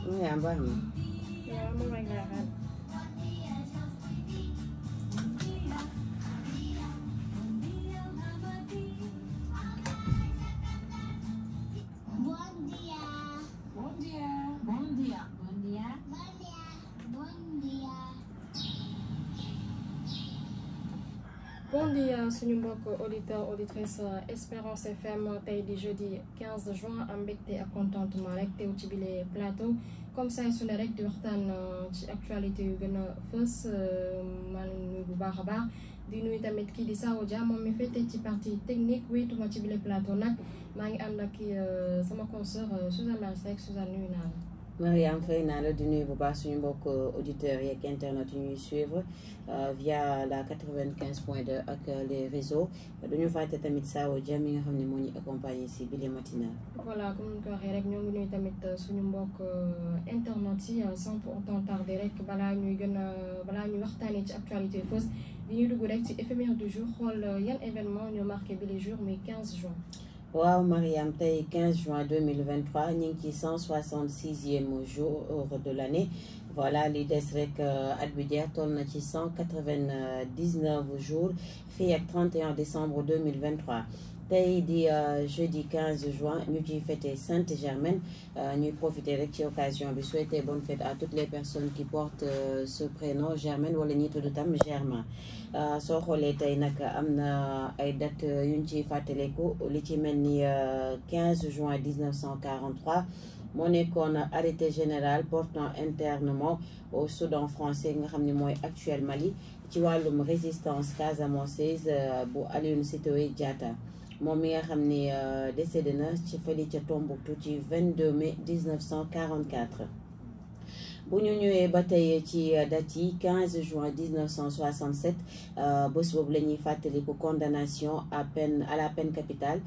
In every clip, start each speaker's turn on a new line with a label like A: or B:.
A: Mariam baax na.
B: waaw moom rek laa xam. Bon dia suñu mbokk auditeur auditrice Espérance FM tey di jeudi 15 juin am mbégte ak contentement rek teew ci bile plateau comme ça su ne rek di waxtaan ci actualité yu gën a fës maa ngi nuyu bu baax a baax di nuyu tamit kii di Sawo Dia moom mi féete ci partie technique wéetuma ci bile plateau nag maa ngi ànd ak sama consoeur Suzanne Marsek. Suzanne nuyu naa la.
A: Mariam fay naa la di nuyu bu baax suñu mbokk auditeurs yeeg internet yu ñuy suivre via la 95.2 ak les réseaux duñu fàtte tamit Sawo Dia mi nga xam ne moo ñu accompagné si bile matinal.
B: voilà comme ni ko waxee rek ñoo ngi nuyu tamit suñu mbokk internet yi sans pour autant tarder rek balaa ñuy waxtaanee ci actualité fausse di ñuy dugg rek ci éphémère du jour xool yan événement ñoo marqué bi les jours mais 15 juin.
A: waaw Mariam tey 15 juin 2023 ñu ngi ci 166e jour de l'année voilà li des rek at bi jeex toll na ci 199 jours fii ak 31 décembre 2023 tey di jeudi 15 juin ñu ciy fêté Sainte Germaine ñuy profiter rek ci occasion bi souhaiter bonne fête à toutes les personnes qui portent ce prénom Germaine wala ñi tudd tam Germain soo xoolee tey nag am na ay date yuñ ciy fàttaliku li ci mel ni 15 juin 1943 moo nekkoon arrêté général portant internement au Soudan français nga xam ne mooy actuel Mali ci wàllum résistance casamançaise bu Aline Sitoé Diatta moom mi nga xam ni décédé na ci fële ca Tombouctou ci 22 mai 1944. bu ñu ñëwee ba tey ci date yi 15 juin 1967 bés boobu la ñuy fàttaliku condamnation à la peine capitale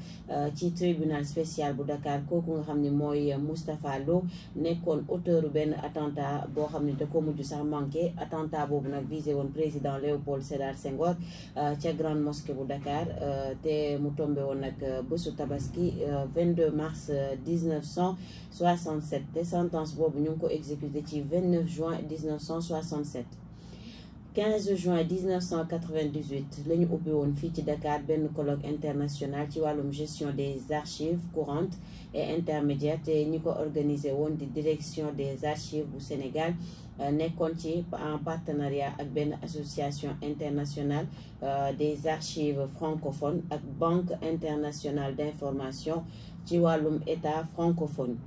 A: ci tribunal spécial bu Dakar kooku nga xam ne mooy Moustapha Lo nekkoon auteur benn attentat boo xam ne da ko mujj sax manqué attentat boobu nag visé woon président Léopold Sédar Senghor ca grande mosquée bu Dakar te mu tombé woon nag bésu tabaski 22 mars 1967 te sentence boobu ñu ngi ko exécuté ci 29 juin 1967 15 juin 1998 la ñu ubbi woon fii ci Dakar benn colloque international ci wàllum gestion des archives courantes et intermédiaires te ñi ko organisé woon di direction des archives bu Sénégal nekkoon ci en partenariat ak benn association internationale des archives francophones ak banque internationale d'information ci wàllum état francophone.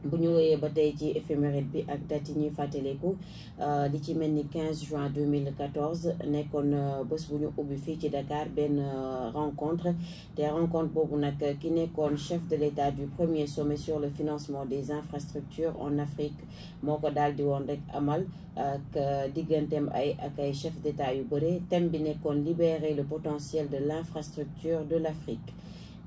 A: bu ñu woyee ba tey ci éphéméride bi ak date yi ñuy fàttaliku li ci mel ni 15 juin 2014 nekkoon bés bu ñu ubbi fii ci Dakar benn rencontre te rencontre boobu nag ki nekkoon chef de l'État du premier sommet sur le financement des infrastructures en Afrique moo ko daal di woon rek amal ak digganteem ak ay chef d'État yu bëri thème bi nekkoon libérer le potentiel de l'infrastructure de l'Afrique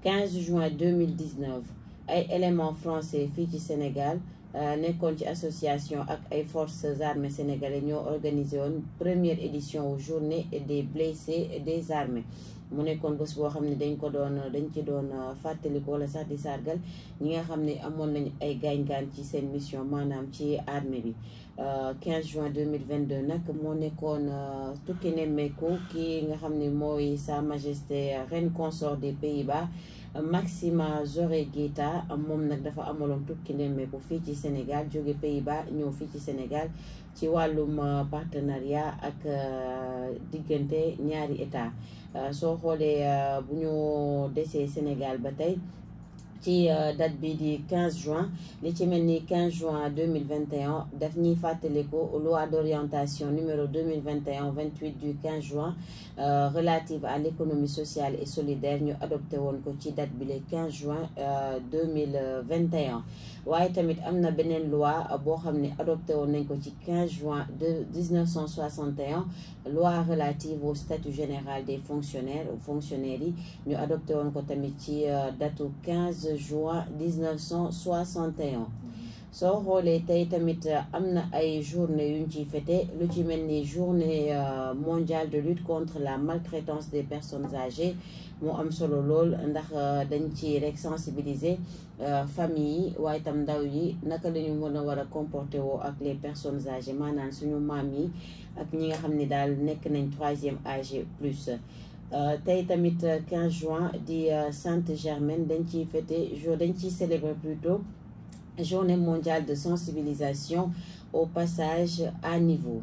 A: 15 juin 2019 ay éléments français fii ci Sénégal nekkoon ci association ak ay forces armées sénégalais ñoo organisé woon première édition journée des blessés des armées mu nekkoon bés boo xam ne dañ ci doon fàttaliku wala sax di sargal ñi nga xam ne amoon nañ ay gaañ-gaañ ci seen mission maanaam ci armée bi 15 juin 2022 nag moo nekkoon tukki nemmeeku ki nga xam ne mooy Sa Majesté reine consort des Pays-Bas Maxima Zorreguieta moom nag dafa amaloon tukki nemmeeku fii ci Sénégal jóge Pays-Bas ñëw fii ci Sénégal ci wàllum partenariat ak diggante ñaari état soo xoolee bu ñu desee Sénégal ba tey ci date bi di 15 juin li ci mel ni 15 juin 2021 daf ñuy fàttaliku loi d'orientation numéro 2021-28 du 15 juin relative à l'économie sociale et solidaire ñu adopté woon ko ci date bi le 15 juin 2021 waaye tamit am na beneen loi boo xam ne adopté woon nañ ko ci 15 juin de 1961 loi relative au statut général des fonctionnaires yi ñu adopté woon ko tamit ci datu 15 juin 1961 soo xoolee tey tamit am na ay journée yuñ ciy fêté lu ci mel ni journée mondiale de lutte contre la maltraitance des personnes âgées moo am solo lool ndax dañ ci rek sensibiliser famille yi waaye tam ndaw yi naka la ñu mën a war a comporter woo ak les personnes âgées maanaam suñu maam yi ak ñi nga xam ne daal nekk nañ 3e âge plus. tey tamit 15 juin di Sainte Germaine dañ ciy fêté dañ ciy célébrer plutôt journée mondiale de sensibilisation au passage à niveau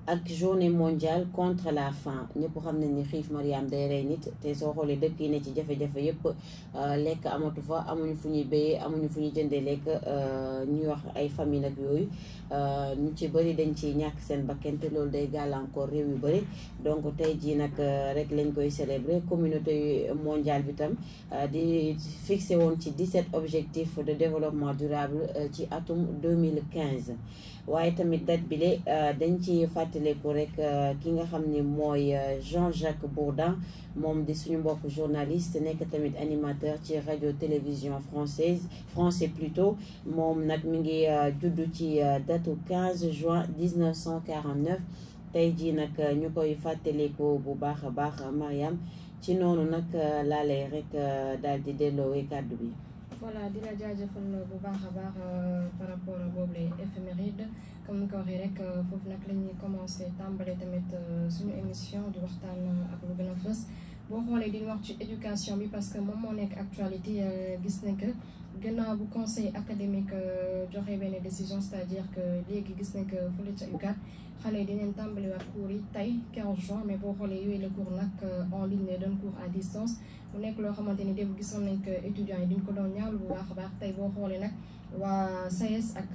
A: ak journée mondiale contre la faim ñëpp xam nañ ni xiif Mariam day rey nit te soo xoolee dëkk yi ne ci jafe-jafe yëpp lekk amatu fa amuñu fu ñuy béyee amuñu fu ñuy jëndee lekk ñuy wax ay famille nag yooyu ñu ci bëri dañ ci ñàkk seen bakkan te loolu day gàllankoor réew yu bëri donc tey jii nag rek lañ koy célébrer communauté mondiale bi tam di fixé woon ci 17 objectifs de développement durable ci atum 2015 waaye tamit date bi le dañ ci fàttaliku rek ki nga xam ni mooy Jean-Jacques Bourdin moom di suñu mbokk journaliste nekk tamit animateur ci radio télévision français plutôt moom nag mi ngi juddu ci datu 15 juin 1949 tey jii nag ñu koy fàttaliku bu baax a baax Mariam ci noonu nag laa lay rek daal di delloowee kàddu bi.
B: voilà di la jaajëfal bu baax a baax par rapport ak boobu les éphémérides comme ni ko waxee rek foofu nag la ñuy commencé tàmbale tamit suñu émission di waxtaan ak lu gën a fës boo xoolee di wax ci éducation bi parce que moom moo nekk actualité gis nañ que gannaaw bu conseil académique joxe benn décision c'est-à-dire que léegi gis nañ que fële ca UCAD xale yi dinañ tàmbaliwaat cours yi tey 15 juin mais boo xoolee yooyu la cours nag en ligne lay doon cours à distance mu nekk loo xamante ni démb gisoon nañ que étudiants yi duñ ko doon ñaawlu bu baax a baax tey boo xoolee nag waa SAES ak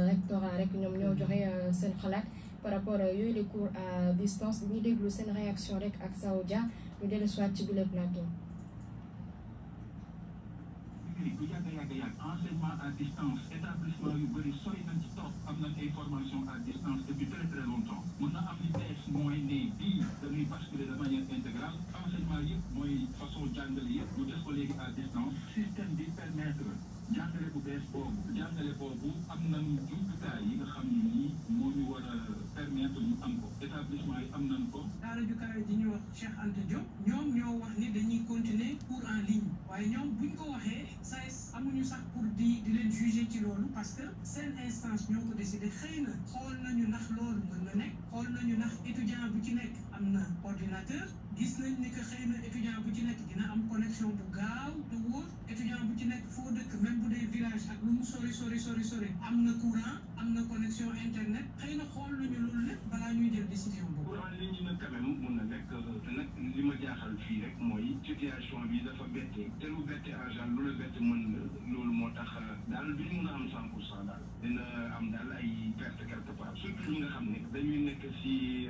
B: rectorat rek ñoom ñoo joxe seen xalaat par rapport yooyu les cours à distance ñu déglu seen réaction rek ak Saoudia ñu dellu soit ci bile plateau.
C: bu yàgg enseignement à distance établissement yu bëri sori nañ ci trop am nañ ay formation à distance depuis très très longtemps mun na am li bees mooy ne bii dañuy basculer de manière intégrale enseignement yëpp mooy façon jàngale yëpp ñu def ko léegi à distance système bi permettre jàngale bu bees boobu am nañu jumtukaay yi nga xam ne nii moo ñu war a permettre ñu am ko établissement yi am nañ ko.
D: daara ju kawe ji ñuy wax Cheikh Anta Diop ñoom ñoo wax ni dañuy continuer cours en ligne waaye ñoom buñ ko waxee SAES amuñu sax pour di leen juger ci loolu parce que seen instance ñoo ko décidé xëy na xool nañu ndax loolu mën na nekk xool nañu ndax étudiant bu ci nekk am na ordinateur gis nañ ni que xëy na étudiant bu ci nekk dina am connexion bu gaaw te wóor étudiant bu ci nekk foo dëkk même bu dee village ak lu mu sori am na courant am na connexion internet xëy na xool nañu loolu lépp balaa ñuy jël décision boobu.
C: courant li ñu nag quand même mun na nekk te nag li ma jaaxal fii rek mooy situation bi dafa bette te lu bette argent lu la bette mën loolu moo tax daal du ñu mën a am 100% daal dina am daal ay perte quelque part surtout ñi nga xam ne dañuy nekk si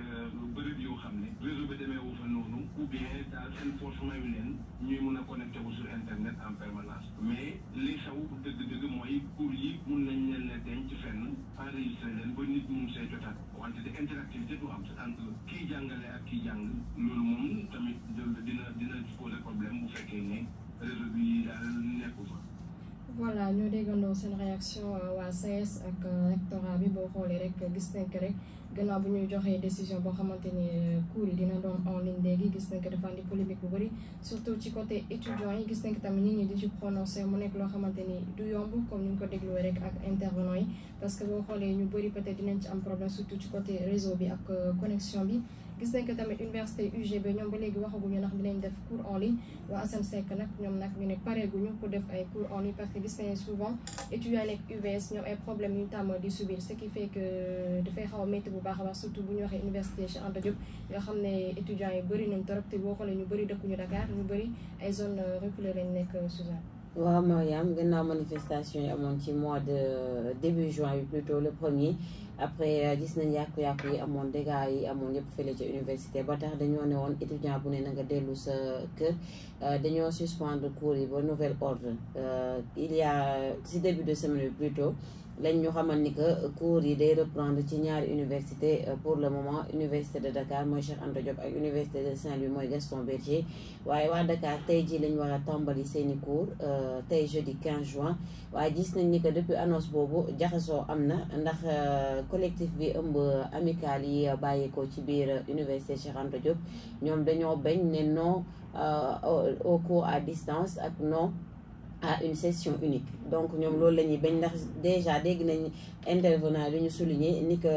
C: bërëb yoo xam ne réseau bi demee wu fa noonu ou bien daal seen force mayu leen ñuy mun a connecté wu sur internet en permanence mais li xew dëgg-dëgg mooy cours yi mun nañ leen ne denc fenn enregistré leen ba nit mun see jotaat wante de interactivité du am entre kii jàngale ak kii jàng loolu moom tamit dina poser problème bu fekkee ne réseau bi daal nekku fa.
B: voilà ñoo déggandoo seen réaction waa SAES ak rectorat bi boo xoolee rek gis nañ que rek gannaaw bu ñuy joxee décision boo xamante ni cours yi dina doon en ligne léegi gis nañ que dafa andi polémique bu bëri surtout ci côté étudiants yi gis nañ que tamit nit ñi di ci prononcé mu nekk loo xamante ni du yomb comme ni ñu ko dégloo rek ak intervenant yi parce que boo xoolee ñu bëri peut-être dinañ ci am problème surtout ci côté réseau bi ak connexion bi gis nañ que tamit université UGB ñoom ba léegi waxaguñu ndax dinañ def cours en ligne waa Assane Seck nag ñoom nag ñu ne pareeguñu pour def ay cours en ligne parce que gis nañ souvent étudiants nekk UVS ñoom ay problèmes yu ñu tàmm di subir ce qui fait que dafay xaw a métti bu baax a baax surtout bu ñu waxee université Cheikh Anta Diop nga xam ne étudiants yi bëri nañ trop te boo xoolee ñu bëri dëkkuñu Dakar ñu bëri ay zone reculée lañ nekk Suzanne.
A: waaw Mariam gannaaw manifestation yi amoon ci mois de début juin bi plutôt le 1er après gis nañ yàqu-yàqu yi amoon dégâts yi amoon yëpp fële ca université ba tax dañoo ne woon étudiant bu ne na nga dellu sa kër dañoo suspendre cours yi ba nouvel ordre il y a si début de semaine bi plutôt lañ ñu xamal ni que cours yi day reprendre ci ñaari université pour le moment université de Dakar mooy Cheikh Anta Diop ak université de Saint-Louis mooy Gaston Berger waaye waa Dakar tey jii lañ war a tàmbali seeni cours tey jeudi 15 juin waaye gis nañ ni que depuis annonce boobu jaxasoo am na ndax collectif bi ëmb amical yi bàyyeekoo ci biir université Cheikh Anta Diop ñoom dañoo bañ ne non au cours à distance ak non à une session unique donc ñoom loolu la ñuy bañ ndax déjà dégg nañ intervenant yi ñu souligner ni que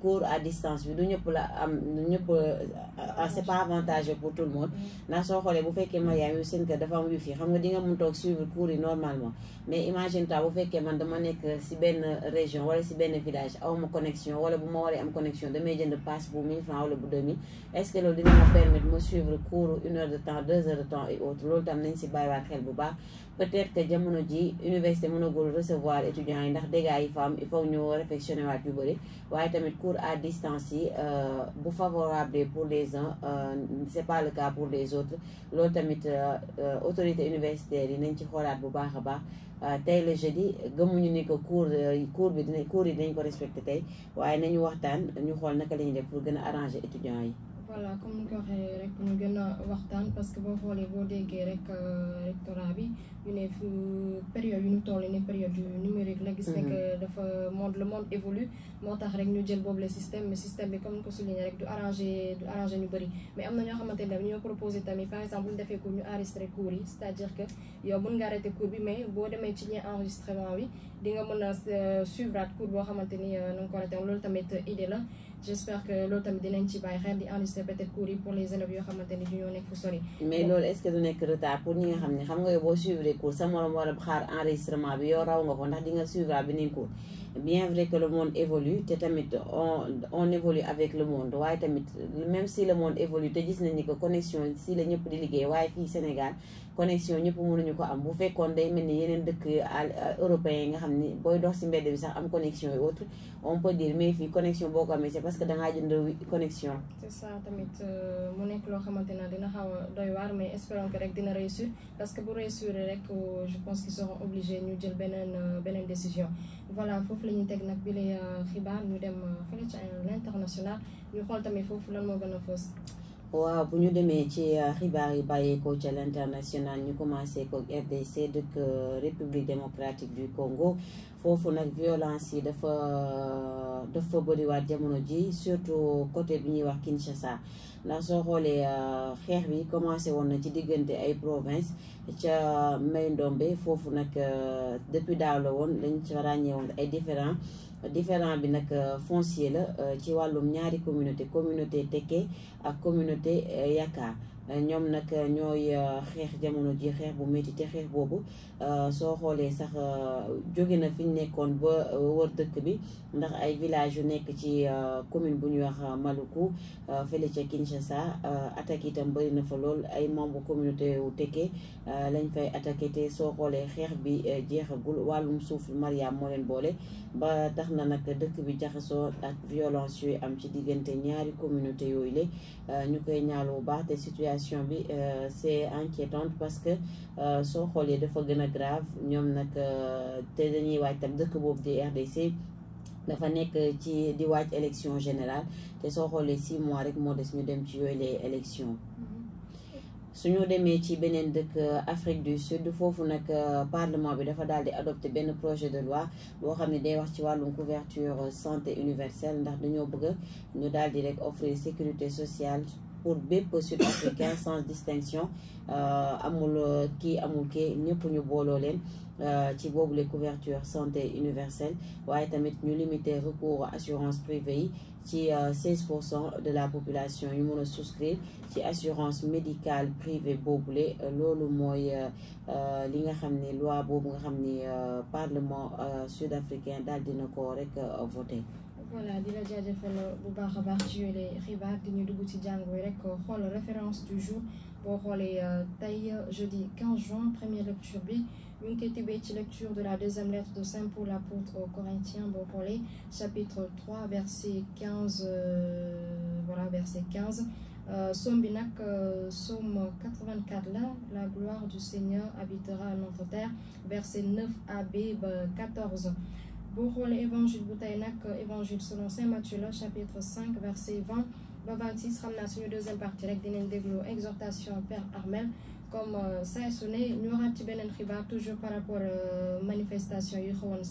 A: cours à distance bi du ñëpp la am du ñëpp c'est pas avantageux pour tout le monde ndax soo xoolee bu fekkee Mariam yu seen kër dafa am wifi xam nga di nga mun toog suivre cours yi normalement mais imagine toi bu fekkee man dama nekk si benn région wala si benn village awma connexion wala bu ma waree am connexion damay jënd passe bu 1000 francs wala bu 2000 est-ce que loolu dina ma permettre ma suivre cours 1 heure de temps 2 heures de temps et autres loolu tam nañ si bàyyiwaat xel bu baax peut-être que jamono ji université mënagul recevoir étudiants yi ndax dégâts yi fa am il faut ñu réflexionner waat yu bëri waaye tamit cours à distance yi bu favorable pour les uns c'est pas le cas pour les autres loolu tamit autorité universitaire yi nañ ci xoolaat bu baax a baax tey le jeudi gëmuñu ni que cours yi dinañ ko respecté tey waaye nañu waxtaan ñu xool naka la ñuy def pour gën a arranger étudiants yi.
B: voilà comme ni ko waxee rek ñu gën a waxtaan parce que boo xoolee boo déggee rek rectorat bi ñu ne fu période yu ñu toll ni période numérique la gis ne que dafa le monde évolue moo tax rek ñu jël boobu le système mais système bi comme ni ko souligné rek du arrangé ñu bëri mais am na ñoo xamante ne ñoo proposé tamit par exemple bu ñu defee cours ñu enregistré cours yi c'est-à-dire que yow mën nga arrêté cours bi mais boo demee ci ñi enregistrement bi di nga mën a suivre cours boo xamante ni na nga ko arrêté loolu tamit idée la j'espère que loolu tamit dinañ ci bàyyi xel di enregistrer peut-être cours yi pour les élèves yoo xamante ni du ñoo nekk fu sori.
A: mais loolu est-ce que du nekk retard pour ñi nga xam ne xam nga yow boo suivre cours sa morom war a xaar enregistrement bi yow raw nga ko ndax di nga suivre beneen cours bien vrai que le monde évolue te tamit on évolue avec le monde waaye tamit même si le monde évolue te gis nañ ni que connexion si la ñëpp di liggéey waaye fii Sénégal connexion ñëpp mënuñu ko am bu fekkoon day mel ni yeneen dëkk européens yi nga xam ni booy dox si mbedd bi sax am connexion et autres on peut dire mais fii connexion boo ko amee c'est parce que dangaa jënd connexion.
B: c'est ça tamit mu nekk loo xamante ne dina xaw a doy waar mais espérons que rek dina réussir parce que bu réussir rek je pense qu'ils seront obligés ñu jël beneen décision. voilà foofu la ñuy teg nag bi lay xibaar ñu dem fële ci l'international ñu xool tamit foofu lan moo gën a fës.
A: waaw bu ñu demee ci xibaar yi bàyyeekoo ca l'international ñu commencé ko RDC dëkk République démocratique du Congo foofu nag violence yi dafa bëriwaat jamono ji surtout côté bi ñuy wax Kinshasa ndax soo xoolee xeex bi commencé woon na ci diggante ay province ca Mai-Ndombe foofu nag depuis daaw la woon lañ ca ràññee woon ay différent bi nag foncier la ci wàllum ñaari communauté Tekke ak communauté Yaka ñoom nag ñooy xeex jamono ji xeex bu métti te xeex boobu soo xoolee sax jóge na fi ñu nekkoon ba wër dëkk bi ndax ay village yu nekk ci commune bu ñuy wax Maluku fële ca Kinshasa attaque itam bëri na fa lool ay membre communauté wu Tekke lañ fay attaqué te soo xoolee xeex bi jeexagul wàllum suuf Mariam moo leen boole ba tax na nag dëkk bi jaxasoo ak violence yooyu am ci diggante ñaari communauté yooyu la ñu koy ñaalu bu baax te situation bi c'est inquiétante parce que soo xoolee dafa gën a grave ñoom nag te dañuy waaj tam dëkk boobu di RDC dafa nekk ci di waaj élection générale te soo xoolee 6 mois rek moo des ñu dem ci yooyu les élections suñu demee ci beneen dëkk Afrique du Sud foofu nag parlement bi dafa daal di adopté benn projet de loi boo xam ne day wax ci wàllum couverture santé universelle ndax dañoo bëgg ñu daal di rek offrir sécurité sociale pour bépp sud-africain sans distinction amul kii amul kii ñëpp ñu booloo leen ci boobu les couverture santé universelle waaye tamit ñu limiter recours assurance privée yi ci 16% de la population yu mën a souscrire ci assurance médicale privée boobule loolu mooy li nga xam ne loi boobu nga xam ni parlement sud-africain daal dina ko rek voté.
B: voilà di la jaajëfal bu baax a baax ci yooyu xibaar di ñu dugg ci jàngo yi rek xool référence du jour boo xoolee tey jeudi 15 juin première lecture bi ñu ngi koy tibbee ci lecture de la deuxième lettre de Saint Paul l'apôtre aux Corinthiens boo xoolee chapitre 3 verset 15 voilà verset 15 Psaume bi nag Psaume 84 la gloire du Seigneur habitera notre terre verset 9b ba 14 boo xoolee évangile bu tey nag évangile selon Saint Matthieu la chapitre 5 verset 20 ba 26 xam naa suñu deuxième partie rek dinañ déglu exhortation Père Armel comme saa su ne ñu waxaat ci beneen xibaar toujours par rapport manifestation yi xawoon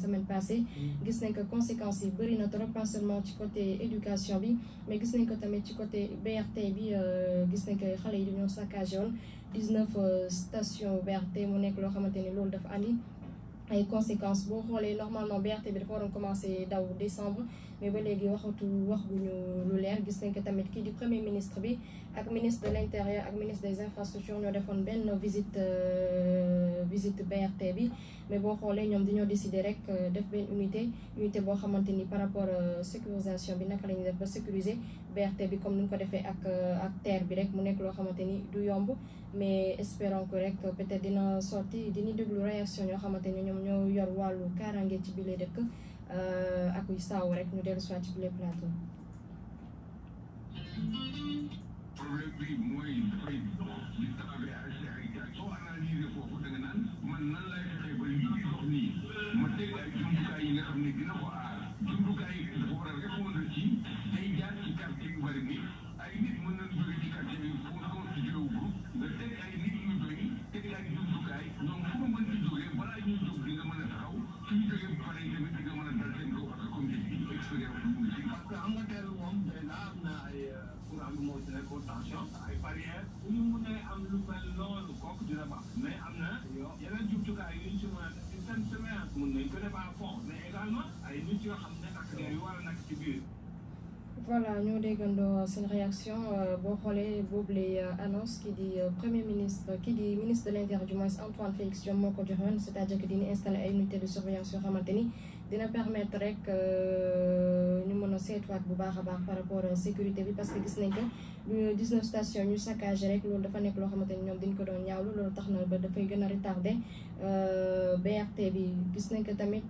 B: semaine passée gis nañ ko conséquences yi bëri na trop pas seulement ci côté éducation bi mais gis nañ ko tamit ci côté BRT bi gis nañ ko xale yi dañoo saccagé woon 19 stations BRT mu nekk loo xamante ni loolu dafa andi ay conséquences boo xoolee normalement BRT bi dafa waroon commencé daw décembre mais ba léegi wax bu ñu lu leer gis nañ ko tamit kii di premier ministre bi ak ministre de l'intérieur ak ministre des infrastructures ñoo defoon benn visite BRT bi mais boo xoolee ñoom dañoo décider rek def benn unité boo xamante ni par rapport sécurisation bi naka la ñuy def ba sécuriser BRT bi comme ni ñu ko defee ak terre bi rek mu nekk loo xamante ni du yomb mais espérons que rek peut-être dina sorti dina déglu réaction ñoo xamante ni ñoom ñoo yor wàllu kaaraange ci bile dëkk ak yu saaw rek ñu dellu soit ci bile plateau.
C: problème bi mooy dafay dox di traversé ay gars soo analysé foofu da nga naan man nan lay fexee ba lii di dox nii ma teg ay jumtukaay yi nga xam ne dina ko aar jumtukaay yi dafa war a répondre ci day jaar ci quartier yu bari ni ay nit mën nañ jóge ci quartier yi fu constitué wu groupe nga teg ay nit yu doy teg ay jumtukaay ñoom fu mu mën ci jógee balaa ñuy jóg di nga mën a taxaw suñu jógee pare tamit di nga mën a dal seen kaw parce que comme ni expérience bu mu si parce que am nga teel moom déjà am na ay programme moo ci nekk tension ay barrières bu ñu mënee am lu mel noonu kooku dina baax mais am na yeneen jumtukaay yu ñu si mën a def une certaine semaine mun nañ ko def à fond mais également ay nit yoo xam ne ak yu war a nekk ci biir.
B: voilà ñoo déggandoo seen réaction boo xoolee boobu les annonce ki di premier ministre ki di ministre de l'intérieur du moins Antoine Félix Diome moo ko joxoon c'est-à-dire que dina installer ay unités de surveillance yoo xamante ni dina permettre rek ñu mën a seetuwaat bu baax a baax par rapport sécurité bi parce que gis nañ que 19 stations ñu saccagé rek loolu dafa nekk loo xamante ni ñoom dañ ko doon ñaawlu loolu tax na ba dafay gën a retardé BRT bi gis nañ que tamit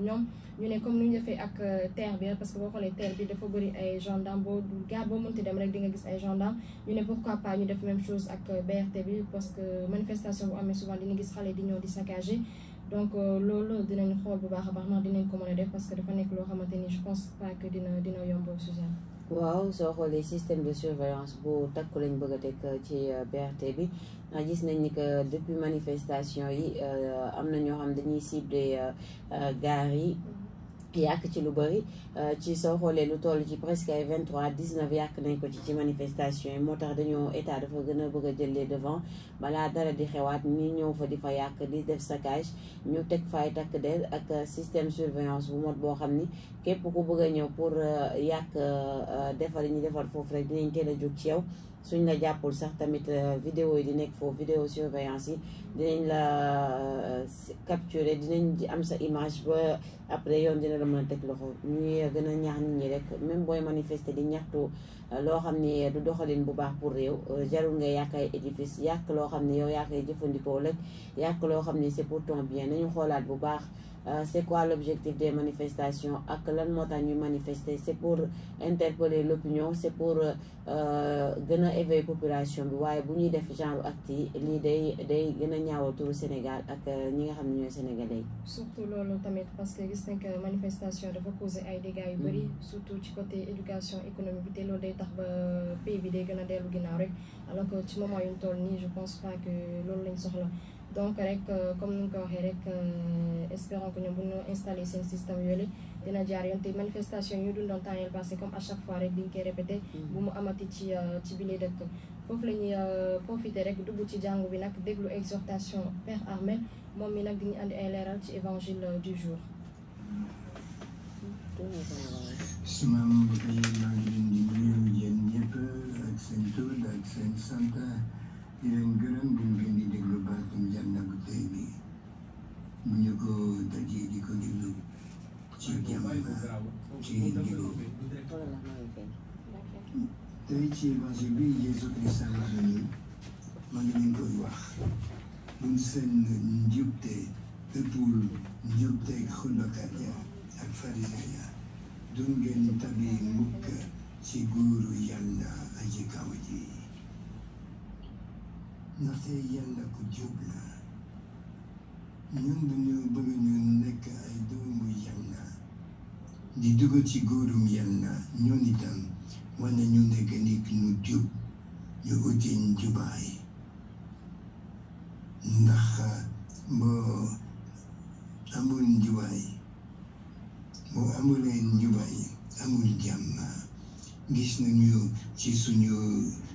B: ñoom ñu ne comme nu ñu defee ak terre bi parce que boo xoolee terre bi dafa bëri ay gendarme boo mënti dem rek di nga gis ay gendarme ñu ne pourquoi pas ñu def même chose ak BRT bi parce que manifestation bu amee souvent dina gis xale di ñëw di saccagé donc loolu dinañ xool bu baax a baax ndax dinañ ko mën a def parce que dafa nekk loo xamante ni je pense pas que dina yomb Suzanne.
A: waaw soo xoolee système de surveillance bu takku lañ bëgg a teg ci BRT bi ndax gis nañ ni que depuis manifestation yi am na ñoo xam dañuy cibler gares yi yàq ci lu bëri ci soo xoolee lu toll ci presque ay 19 yàq nañ ko ci manifestation yi moo tax dañoo état dafa gën a bëgg a jël les devant balaa dara di xewaat ñi ñëw fa di fa yàq di def saccage ñu teg fay takk der ak système surveillance bu mot boo xam ni képp ku bëgg a ñëw pour yàq defar yi ñu defar foofu rek dinañ teel a jóg ci yow suñ la jàppul sax tamit vidéo yi di nekk foofu vidéo surveillance yi dinañ la capturer dinañ am sa image ba après yoon dina la mën a teg loxo ñuy gën a ñaax nit ñi rek même booy manifester di ñaxtu loo xam ni du doxalin bu baax pour réew jarul nga yàq ay édifice yàq loo xam ni yow yaa koy jëfandikoo rek yàq loo xam ni c'est pour ton bien nañu xoolaat bu baax c'est quoi l'objectif des manifestations ak lan moo tax ñuy manifester c'est pour interpeller l'opinion c'est pour gën a éveiller population bi waaye bu ñuy def genre acte yi lii day gën a ñaawal turu Sénégal ak ñi nga xam ne ñooy sénégalais.
B: surtout loolu tamit parce que gis nañ que manifestation dafa causer ay dégâts yu bëri surtout ci côté éducation économique bi te loolu day tax ba pays bi day gën a dellu ginnaaw rek alors que ci moment yu ñu toll nii je pense pas que loolu lañ soxla. donc rek comme ni nga ko waxee rek espérons que ñoom bu ñu installé seen système yooyu dina jaar yoon te manifestation yu dundoon temps yii passé comme à chaque fois rek diñ koy répété bu mu amati ci bile dëkk foofu la ñuy profité rek dugg ci jàngu bi nag déglu exhortation Père Armel moom mi nag di ñu andi ay leeral ci évangile du jour.
E: sama mbokk yi maa ngi leen di nuyu yéen ñëpp ak seen tur ak seen sant di leen gërëm bu ngeen di déglu baatum jàngat bu tey bi bu ñu ko dajee di ko déglu ci jàmm ci ndigal tey ci évangile bi Yeesu Kirist wax nañu ma ngi leen koy wax buñ seen njubte ëppul njubteeg xullokat ya ak pharisien ya dun ngeen tabi mukk ci nguuru Yàlla aji kaw ji ndaxte Yàlla ku jub la ñun dañu bëgg ñu nekk ay doomu Yàlla di dugg ci nguurum Yàlla ñun itam war nañu nekk nit ñu jub ñu uti njubaay ndax boo amul njubaay boo amulee njubaay amul jàmm gis nañu ci suñu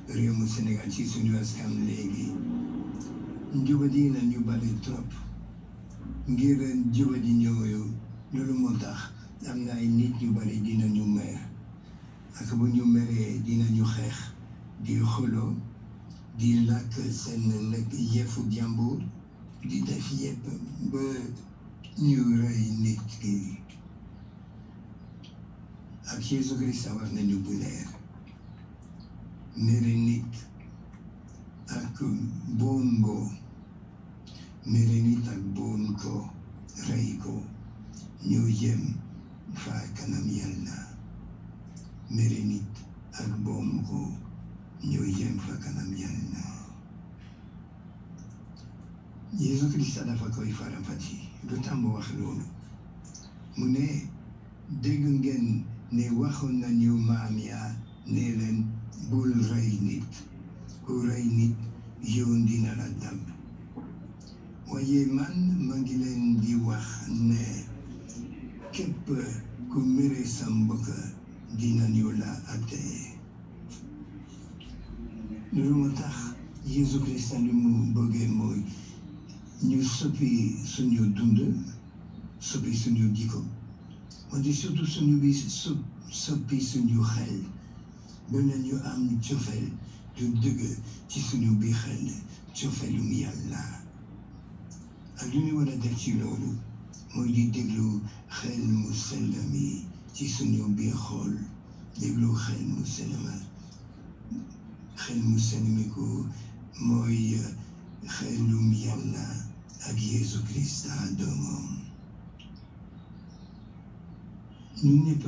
E: réew mu Sénégal ci suñu askan léegi njubadi nañu bari trop ngir njubadi ñooyu loolu moo tax am na ay nit ñu bari dinañu mer ak bu ñu meree dinañu xeex di xuloo di làkk seen lekk yëfu jàmbur di def yëpp ba ñu rey nit ki ak Yeesu Kirist wax nañu bu leer mere nit ak boom ko mere nit ak boom ko rey ko ñu jëm fa kanam Yàlla mere nit ak boom ko ñu jëm fa kanam Yàlla Yeesu Kirist dafa koy faram-fàcce lu tax mu wax loolu mu ne dégg ngeen ne waxoon nañu maam ya ne leen bul rey nit ku rey nit yoon dina la dab waaye man ma ngi leen di wax ne képp ku mere sa mbokk dinañu la àtte loolu moo tax Yeesu Kirist lu mu bëggee mooy ñu soppi suñu dund soppi suñu jikko wante surtout suñu bi soppi suñu xel ba nañu am cofeel du dëgg ci suñu biir xel cofeelum Yàlla ak lu ñu war a def ci loolu mooy di déglu xel mu sell mi ci suñu biir xol déglu xel mu sell mi ko mooy xelum Yàlla ak Yeesu Kirist doomam ñun ñëpp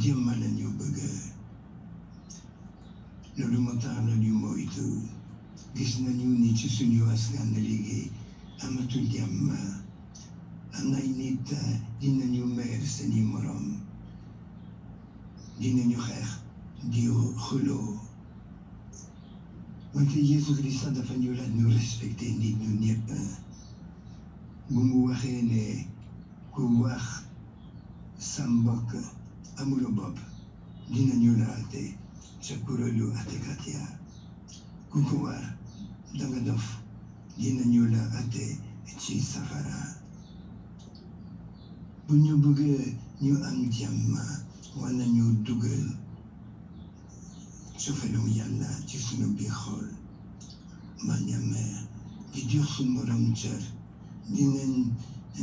E: jàmm lañu bëgg loolu moo tax nañu moytu gis nañu ni ci suñu askan léegi amatul jàmm am na ay nit dinañu mer seeni morom dinañu xeex di xuloo wante Yeesu Kirist dafa ñu laaj ñu respecté nit ñu ñëpp bu mu waxee ne ku wax sa mbokk amuloo bopp dinañu la àtte ca kuréelu àttekat ya ku ko wax danga dof dinañu la àtte ci safara bu ñu bëggee ñu am jàmm war nañu dugal cofeelum Yàlla ci sunu biir xol bañ a mer di jox suñu morom cër dinañ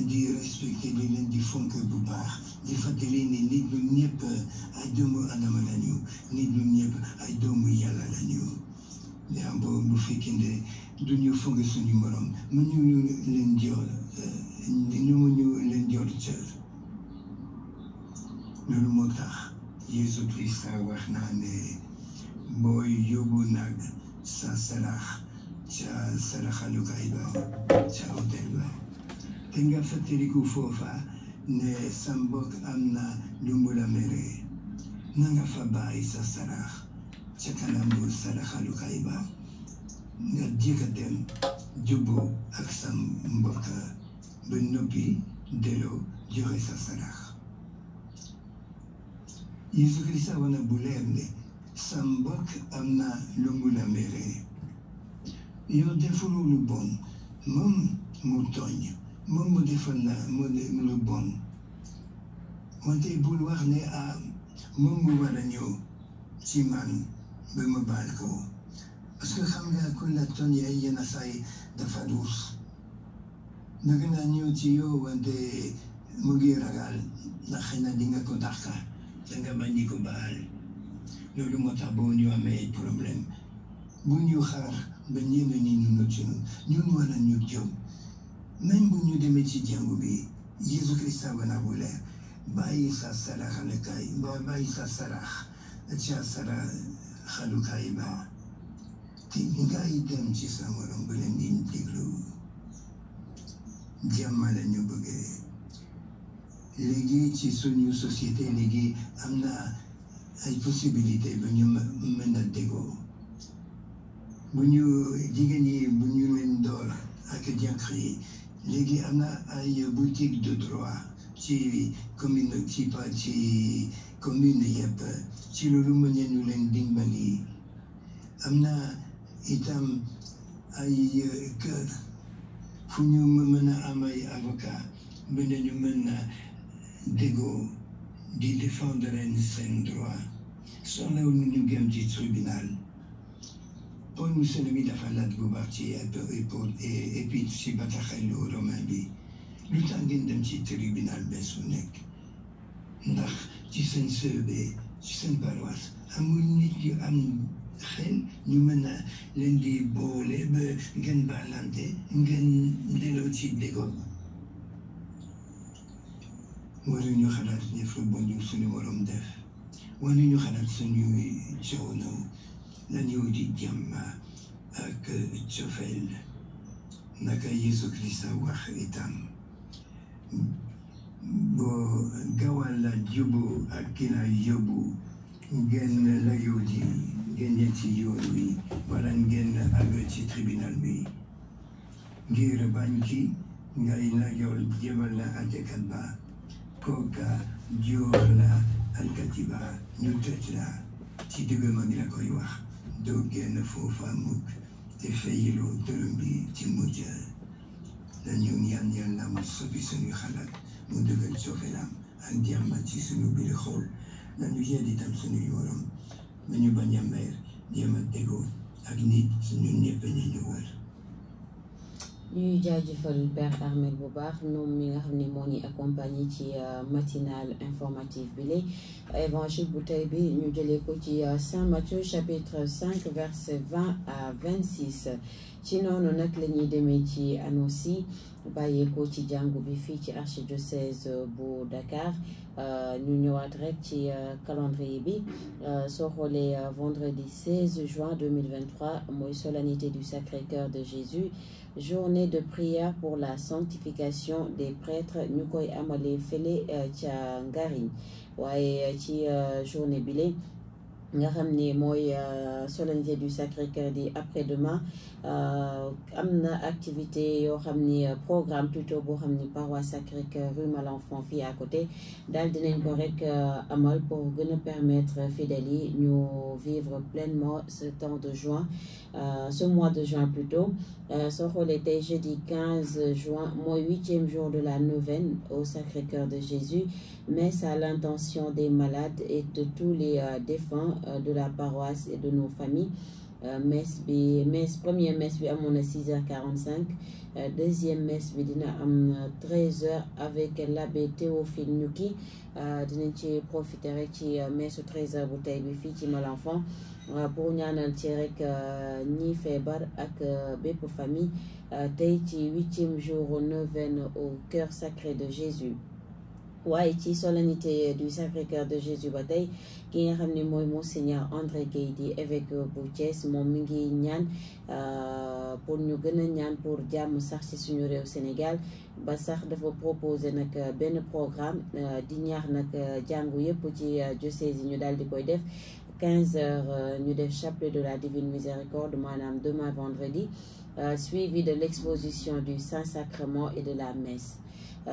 E: di respecté di leen di fonk bu baax di fàttali ne nit ñu ñëpp ay doomu Adama lañu nit ñu ñëpp ay doomu Yàlla lañu yaa bu fekkee ne du ñu fonk suñu morom mu ñu leen jox cër loolu moo tax Yeesu Kirist wax naa ne booy yóbbu nag sa sarax ca saraxalukaay ba ca hôtel ba te nga fàttaliku foofa ne sa mbokk am na lu mu la mere na nga fa bàyyi sa sarax ca kanamu saraxalukaay ba nga jëkk a dem jubbu ak sa mbokk ba noppi delloo joxe sa sarax Yeesu Kirist wana bu leer ne sa mbokk am na lu mu la mere yow defuloo lu bon moom mu tooñ moom mu defal la mu lu bon wante bul wax ne moom mu war a ñëw ci man ba ma baal ko parce que xam nga ku la tooñee yenn saay dafa ruus naka naa ñëw ci yow wante mu ngi ragal ndax xëy na di nga ko dàqa te nga bañ di ko baal loolu moo tax boo ñu amee problème bu ñu xaar ba ñenn ñi ñu ci ñun war nañu jóg même bu ñu demee ci jàngu bi Jésus Christ wana bu leer bàyyi sa saraxalekaay bàyyi sa sarax ca saraxalukaay ba te ngay dem ci sa morom ba leen di déglu jàmm la ñu bëggee léegi ci suñu société léegi am na ay possibilité ba ñu mën a déggoo bu ñu jigéen ñi bu ñu leen door ak jànq yi léegi am na ay boutique de droit ci commune yëpp ci loolu mën nañu leen dimbali am na itam ay kër fu ñu mën a am ay avocat ba nañu mën a déggoo di défendre seen droit soxlawul ñu gëm ci tribunal Paul Mussolini mi dafa laaj bu baax ci épître ci bataaxalu romain bi lu tax ngeen dem ci tribunal bés su nekk ndax ci seen sëbe ci seen paroisse amul nit yu am xel ñu mën a leen di boole ba ngeen baalante ngeen delloo ci déggoo waruñu xalaat def lu bon suñu morom def waruñu xalaat suñuy coono lañu di jàmm ak cofeel naka Yesu Krista wax itam boo gawal la jubu ak ki la yóbbu ngeen layoo ji ngeen ci yoon wi wala ngeen àgg ci tribunal bi ngir bañ ki ngay layool jëmal la àttekat ba kooka joor la alkati ba ñu tëj la ci digg ma ngi la koy wax doo génn foofa mukk te fayiloo dërëm bi ci mujj dañu ñaan Yàlla mu soppi suñu xalaat mu dëggal cofeelam ak jàmm ci suñu biir xol nañu yedd itam suñuy morom nañu bañ a mer jéem a déggoo ak nit suñu ñëpp ñu wër.
A: ñuy jaajëfal Père Armel bu baax moom mi nga xam ne moo ñuy accompagné ci matinale informative bi la évangile bu tey bi ñu jëlee ko ci Saint Matthieu chapitre 5 verset 20 à 26 ci noonu nag la ñuy demee ci annonce yi bàyyeekoo ci jàngu bi fii ci archidiocèse bu Dakar ñu ñëwaat rek ci calendrier bi soo xoolee vendredi 16 juin 2023 mooy solennité du Sacré-Cœur de Jésus journée de prière pour la sanctification des prêtres ñu koy amalee fële ca Ngariñ waaye ci journée bi la nga xam ne mooy solennité du Sacré-Cœur di après-demain am na activité yoo xam ni programme plutôt boo xam ni paroisse Sacré-Cœur rue Malenfant fii à côté daal dinañ ko rek amal pour gën a permettre fidèles yi ñu vivre pleinement ce temps de juin ce mois de juin plutôt soo xoolee tey jeudi 15 juin mooy 8e jour de la neuvaine au Sacré-Cœur de Jésus messe à l'intention des malades et de tous les défunts de la paroisse et de nos familles première messe bi amoon na 6h45 deuxième messe bi dina am 13h avec l'abbé Théophile Ñukki dinañ ci profiter rek ci messe 13h bu tey bi fii ci Malenfant pour ñaanal ci rek ñi feebar ak bépp famille tey ci 8e jour neuvaine au cœur sacré de Jésus waaye ci solennité du Sacré-Cœur de Jésus ba tey ki nga xam ne mooy Monseigneur André Guèye di évêque bu Thiès moom mi ngi ñaan pour ñu gën a ñaan pour jàmm sax ci suñu réew Sénégal ba sax dafa proposer nag benn programme di ñaax nag jàngu yëpp ci diocèse yi ñu daal di koy def 15h ñu def chapelet de la Divine Miséricorde maanaam demain vendredi suivi de l'exposition du Saint-Sacrement et de la messe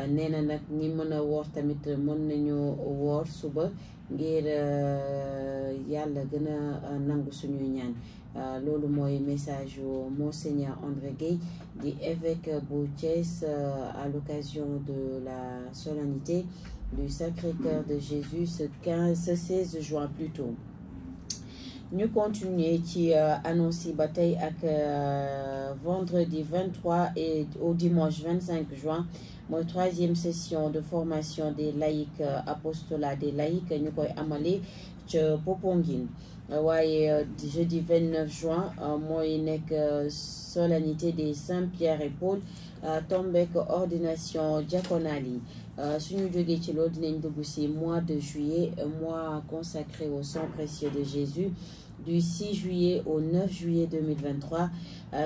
A: nee na nag ñi mën a woor tamit mën nañu woor suba ngir yàlla gën a nangu suñuy ñaan loolu mooy message yu Monseigneur André Guèye di évêque bu Thiès à l'occasion de la solennité du Sacré-Cœur de Jésus ce 16 juin plutôt ñu continuer ci annonce yi ba tey ak vendredi 23 et au dimanche 25 juin mooy 3e session de formation des laïcs apostolat des laïcs ñu koy amale ca Popenguine waaye jeudi 29 juin mooy nekk solennité des Saints Pierre et Paul tombek ordination diaconale yi suñu jógee ci loolu dinañ dugg ci mois de juillet mois consacré au sang précieux de Jésus du 6 juillet au 9 juillet 2023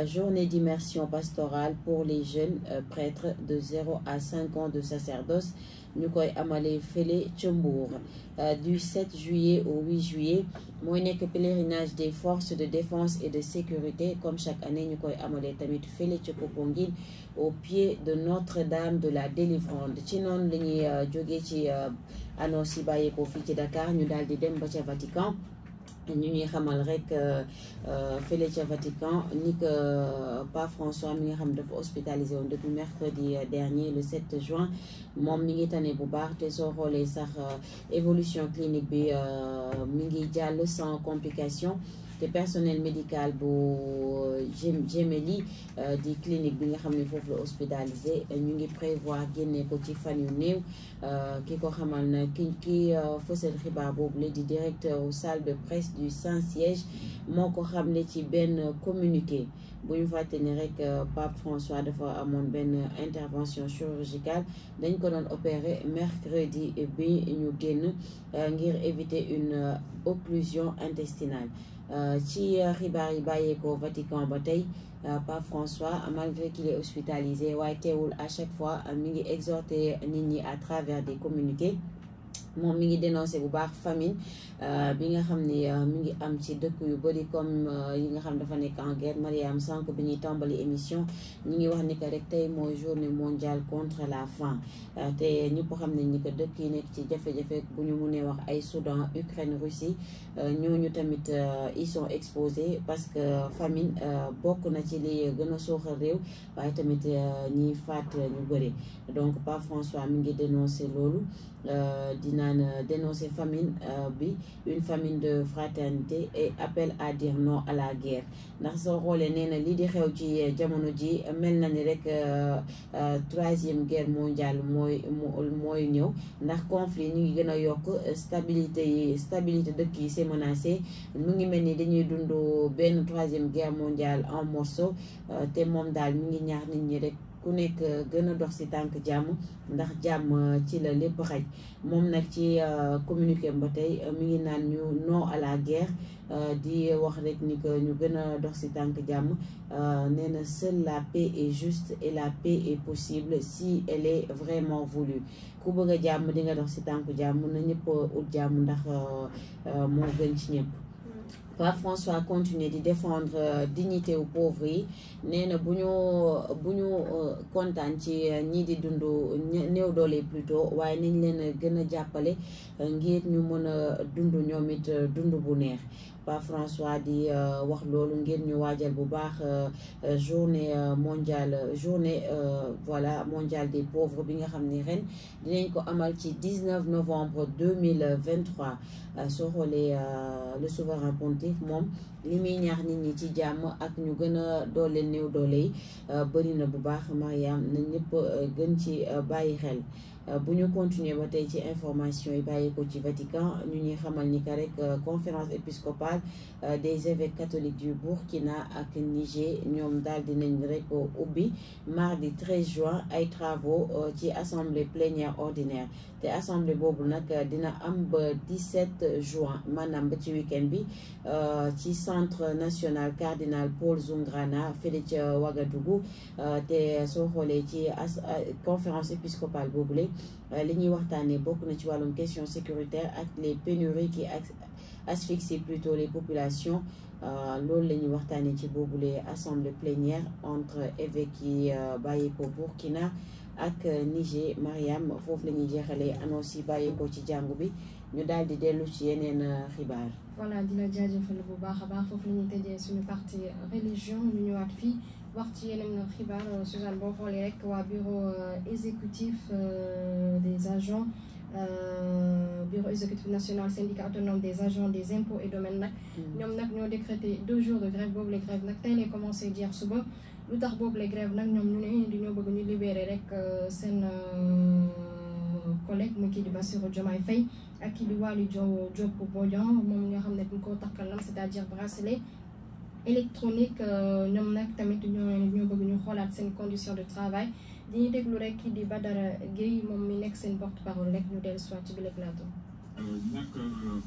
A: journée d'immersion pastorale pour les jeunes prêtres de 0 à 5 ans de sacerdoce ñu koy amale fële ca Mbour du 7 juillet au 8 juillet mooy nekk pèlerinage des forces de défense et de sécurité comme chaque année ñu koy amale tamit fële ca Popenguine au pied de Notre-Dame de la Délivrance ci noonu la ñuy jógee ci annonce yi bàyyeekoo fii ci Dakar ñu daal di dem ba ca Vatican ñu ñuy xamal rek fële ca Vatican ni que Pape François mi nga xam dafa hospitalisé woon depuis mercredi dernier le 7 juin moom mi ngi tane bu baax te soo xoolee sax évolution clinique bi mi ngi jàll sans complication te personnel médical bu Gemelli di clinique bi nga xam ne foofu la hospitalisé ñu ngi prévoir génne ko ci fan yu néew ki ko xamal na ki fësal xibaar boobu la di directeur salle de presse du Saint-Siège moo ko xamle ci benn communiqué bu ñu fàtte ni rek Pape François dafa amoon benn intervention chirurgicale dañ ko doon opérer mercredi bi ñu génn ngir éviter une occlusion intestinale ci xibaar yi bàyyeekoo Vatican ba tey Pape François malgré qu'il est hospitalisé waaye teewul à chaque fois mi ngi exhorter nit ñi à travers des communiqués moom mi ngi dénoncé bu baax famine bi nga xam ne mi ngi am ci dëkk yu bëri comme yi nga xam dafa nekk en guerre. Mariam sànq bi ñuy tàmbali émission ñi ngi wax ni que rek tey mooy journée mondiale contre la faim te ñëpp xam nañ ni que dëkk yi nekk ci jafe-jafe bu ñu mënee wax ay Soudan Ukraine Russie ñooñu tamit ils sont exposés parce que famine bokk na ci li gën a suuxal réew waaye tamit ñiy faat ñu bëri donc Pape François mi ngi dénoncé loolu dinaan dénoncer famine bi une famine de fraternité et appel à dire non à la guerre ndax soo xoolee nee na lii di xew ci jamono ji mel na ni rek 3e guerre mondiale mooy ñëw ndax conflit ñu ngi gën a yokk stabilité dëkk yi c'est menacé mu ngi mel ni dañuy dund benn 3e guerre mondiale en morceaux te moom daal mi ngi ñaax nit ñi rek ku nekk gën a dox ci tànk jàmm ndax jàmm ci la lépp xaj moom nag ci communiqué ba tey mi ngi naan ñu non à la guerre di wax rek ni que ñu gën a dox ci tànk jàmm nee na seule la paix est juste et la paix est possible si elle est vraiment voulue ku bëgg a jàmm di nga dox ci tànk jàmm na ñëpp ut jàmm ndax moo gën ci ñëpp. Pape François continue di défendre dignité wu pauvre yi nee na bu ñu kontaan ci ñii di dund néew doole plutôt waaye nañ leen gën a jàppale ngir ñu mën a dund ñoom it dund bu neex. Pape François di wax loolu ngir ñu waajal bu baax journée mondiale des pauvres bi nga xam ni ren dinañ ko amal ci 19 novembre 2023 soo xoolee le souverain pontife moom li muy ñaax nit ñi ci jàmm ak ñu gën a doole néew doole yi bëri na bu baax Mariam na ñëpp gën ci bàyyi xel. bu ñu continuer ba tey ci information yi bàyyi ko ci Vatican ñu ñuy xamal ni que rek conférence épiscopale des évêques catholiques du Burkina ak Niger ñoom daal dinañ rek ubbi mardi 13 juin ay travaux ci assemblée plénière ordinaire te assemblée boobu nag dina am ba 17 juin maanaam ba ci week-end bi ci centre national cardinal Paul Zungrana fële ca Ouagadougou te soo xoolee ci conférence épiscopale boobule li ñuy waxtaanee bokk na ci wàllum question sécuritaire ak les pénuries qui asphyxient plutôt les populations loolu la ñuy waxtaanee ci boobule assemblée plénière entre évêques yi bàyyeekoo Burkina ak Niger. Mariam foofu la ñuy jeexalee annonce yi bàyyeekoo ci jàngu bi ñu daal di dellu ci yeneen xibaar.
B: voilà di la jaajëfal bu baax a baax foofu la ñuy tëjee suñu partie religion ñu ñëwaat fii wax ci yeneen xibaar Suzanne boo xoolee rek waa bureau exécutif des agents bureau exécutif national syndicat autonome des agents des impôts et domaines nag ñoom nag ñoo décrété 2 jours de grève boobu les grèves nag tey lay commencé jeex suba lu tax boobu les grèves nag ñoom ñu ne dañoo bëgg ñu libérer rek seen collègue mu kii di Bassirou Diomaye Faye ak kii di Waly Diop Bodian moom nga xam ne dañ koo takkal lam c'est-à-dire bracelet électronique ñoom nag tamit ñoo bëgg ñu xoolaat seen condition de travail dañuy déglu rek kii di Badara Gueye moom mi nekk seen porte-parole rek ñu dellu soit ci bile plateau.
C: ñàkk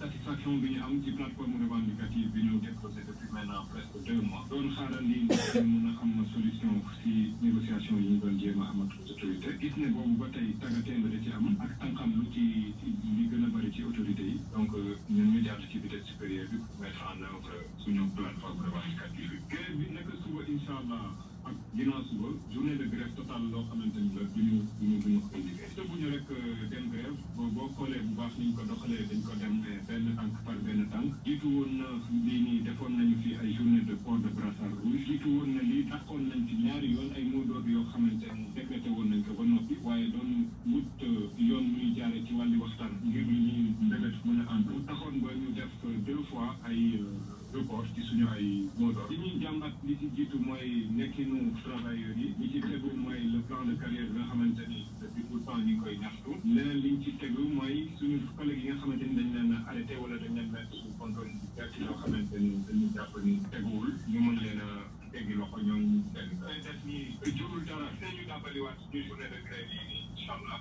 C: satisfaction bi ñu am ci plateforme revendicative bi ñu déposé depuis maintenant presque 2 mois doon xaaral ni mën a am solution si négociation yi ñu doon jéem a am ak autorité gis ne boobu ba tey tàggatémba da ci am ak tànkam lu ci li gën a bëri ci autorité yi donc ñun ñu jàpp ci vitesse supérieure bi pour mettre en œuvre suñu plateforme revendicative bi grève bi nekk suba incha allah ak ginnaaw suba journée de grève totale loo xamante ni la duñu koy liggéey te bu ñu rek dem grève boo xoolee bu baax niñ ko doxalee dañ ko dem benn tànk par benn tànk jiitu woon na lii nii defoon nañu fi ay journée de port de brassard rouge jiitu woon na lii dàqoon nañ ci ñaari yoon ay mot d'ordre yoo xamante ni décrété woon nañ ko ba noppi waaye doon wut yoon muy jaare ci wàllu waxtaan ngir ñuy mbébét mën a ànd taxoon ba ñu def 2 fois ay report ci suñu ay mot d'ordre li ñuy jàmbat li ci jiitu mooy nekkinu travailleurs yi li ci tegu mooy le plan de carrière bi nga xamante ni depuis tout temps ñu ngi koy ñaxtu leneen liñ ci tegu mooy suñu collègues yi nga xamante ni dañ leen arrêté wala dañ leen mettre sous contrôle judiciaire ci loo xamante ni dañu jàpp ni teguwul ñu mën leen a teggi loxo ñoom ñu teg def ni jurul dara te ñu dàbbaliwaat suñu journée de grève yi nii incha allah.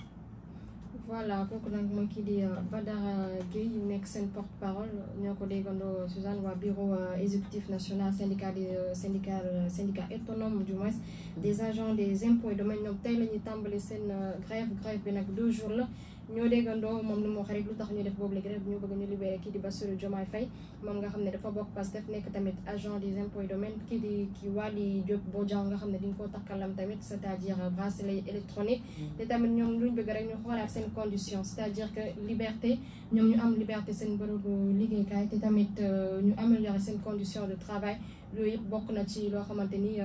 B: voilà kooku nag mooy kii di Badara Gueye nekk seen porte-parole ñoo ko déggandoo Suzanne waa bureau exécutif national syndicat autonome du moins des agents des impôts et domaines ñoom tey la ñuy tàmbali seen grève bi nag 2 jours la ñoo déggandoo moom lu mu wax rek lu tax ñu def boobu la grève ñu bëgg ñu libéré kii di Bassirou Diomaye Faye moom nga xam ne dafa bokk Pastef nekk tamit agent des impôts et domaines kii Waly Diop Bodian nga xam ne diñ ko takkalam tamit c'est-à-dire bracelet électronique te tamit ñoom luñ bëgg rek ñu xoolaat seen condition c'est-à-dire que liberté ñoom ñu am liberté seen bërëbu liggéeykaay te tamit ñu améliorer seen condition de travail loolu yëpp bokk na ci loo xamante ni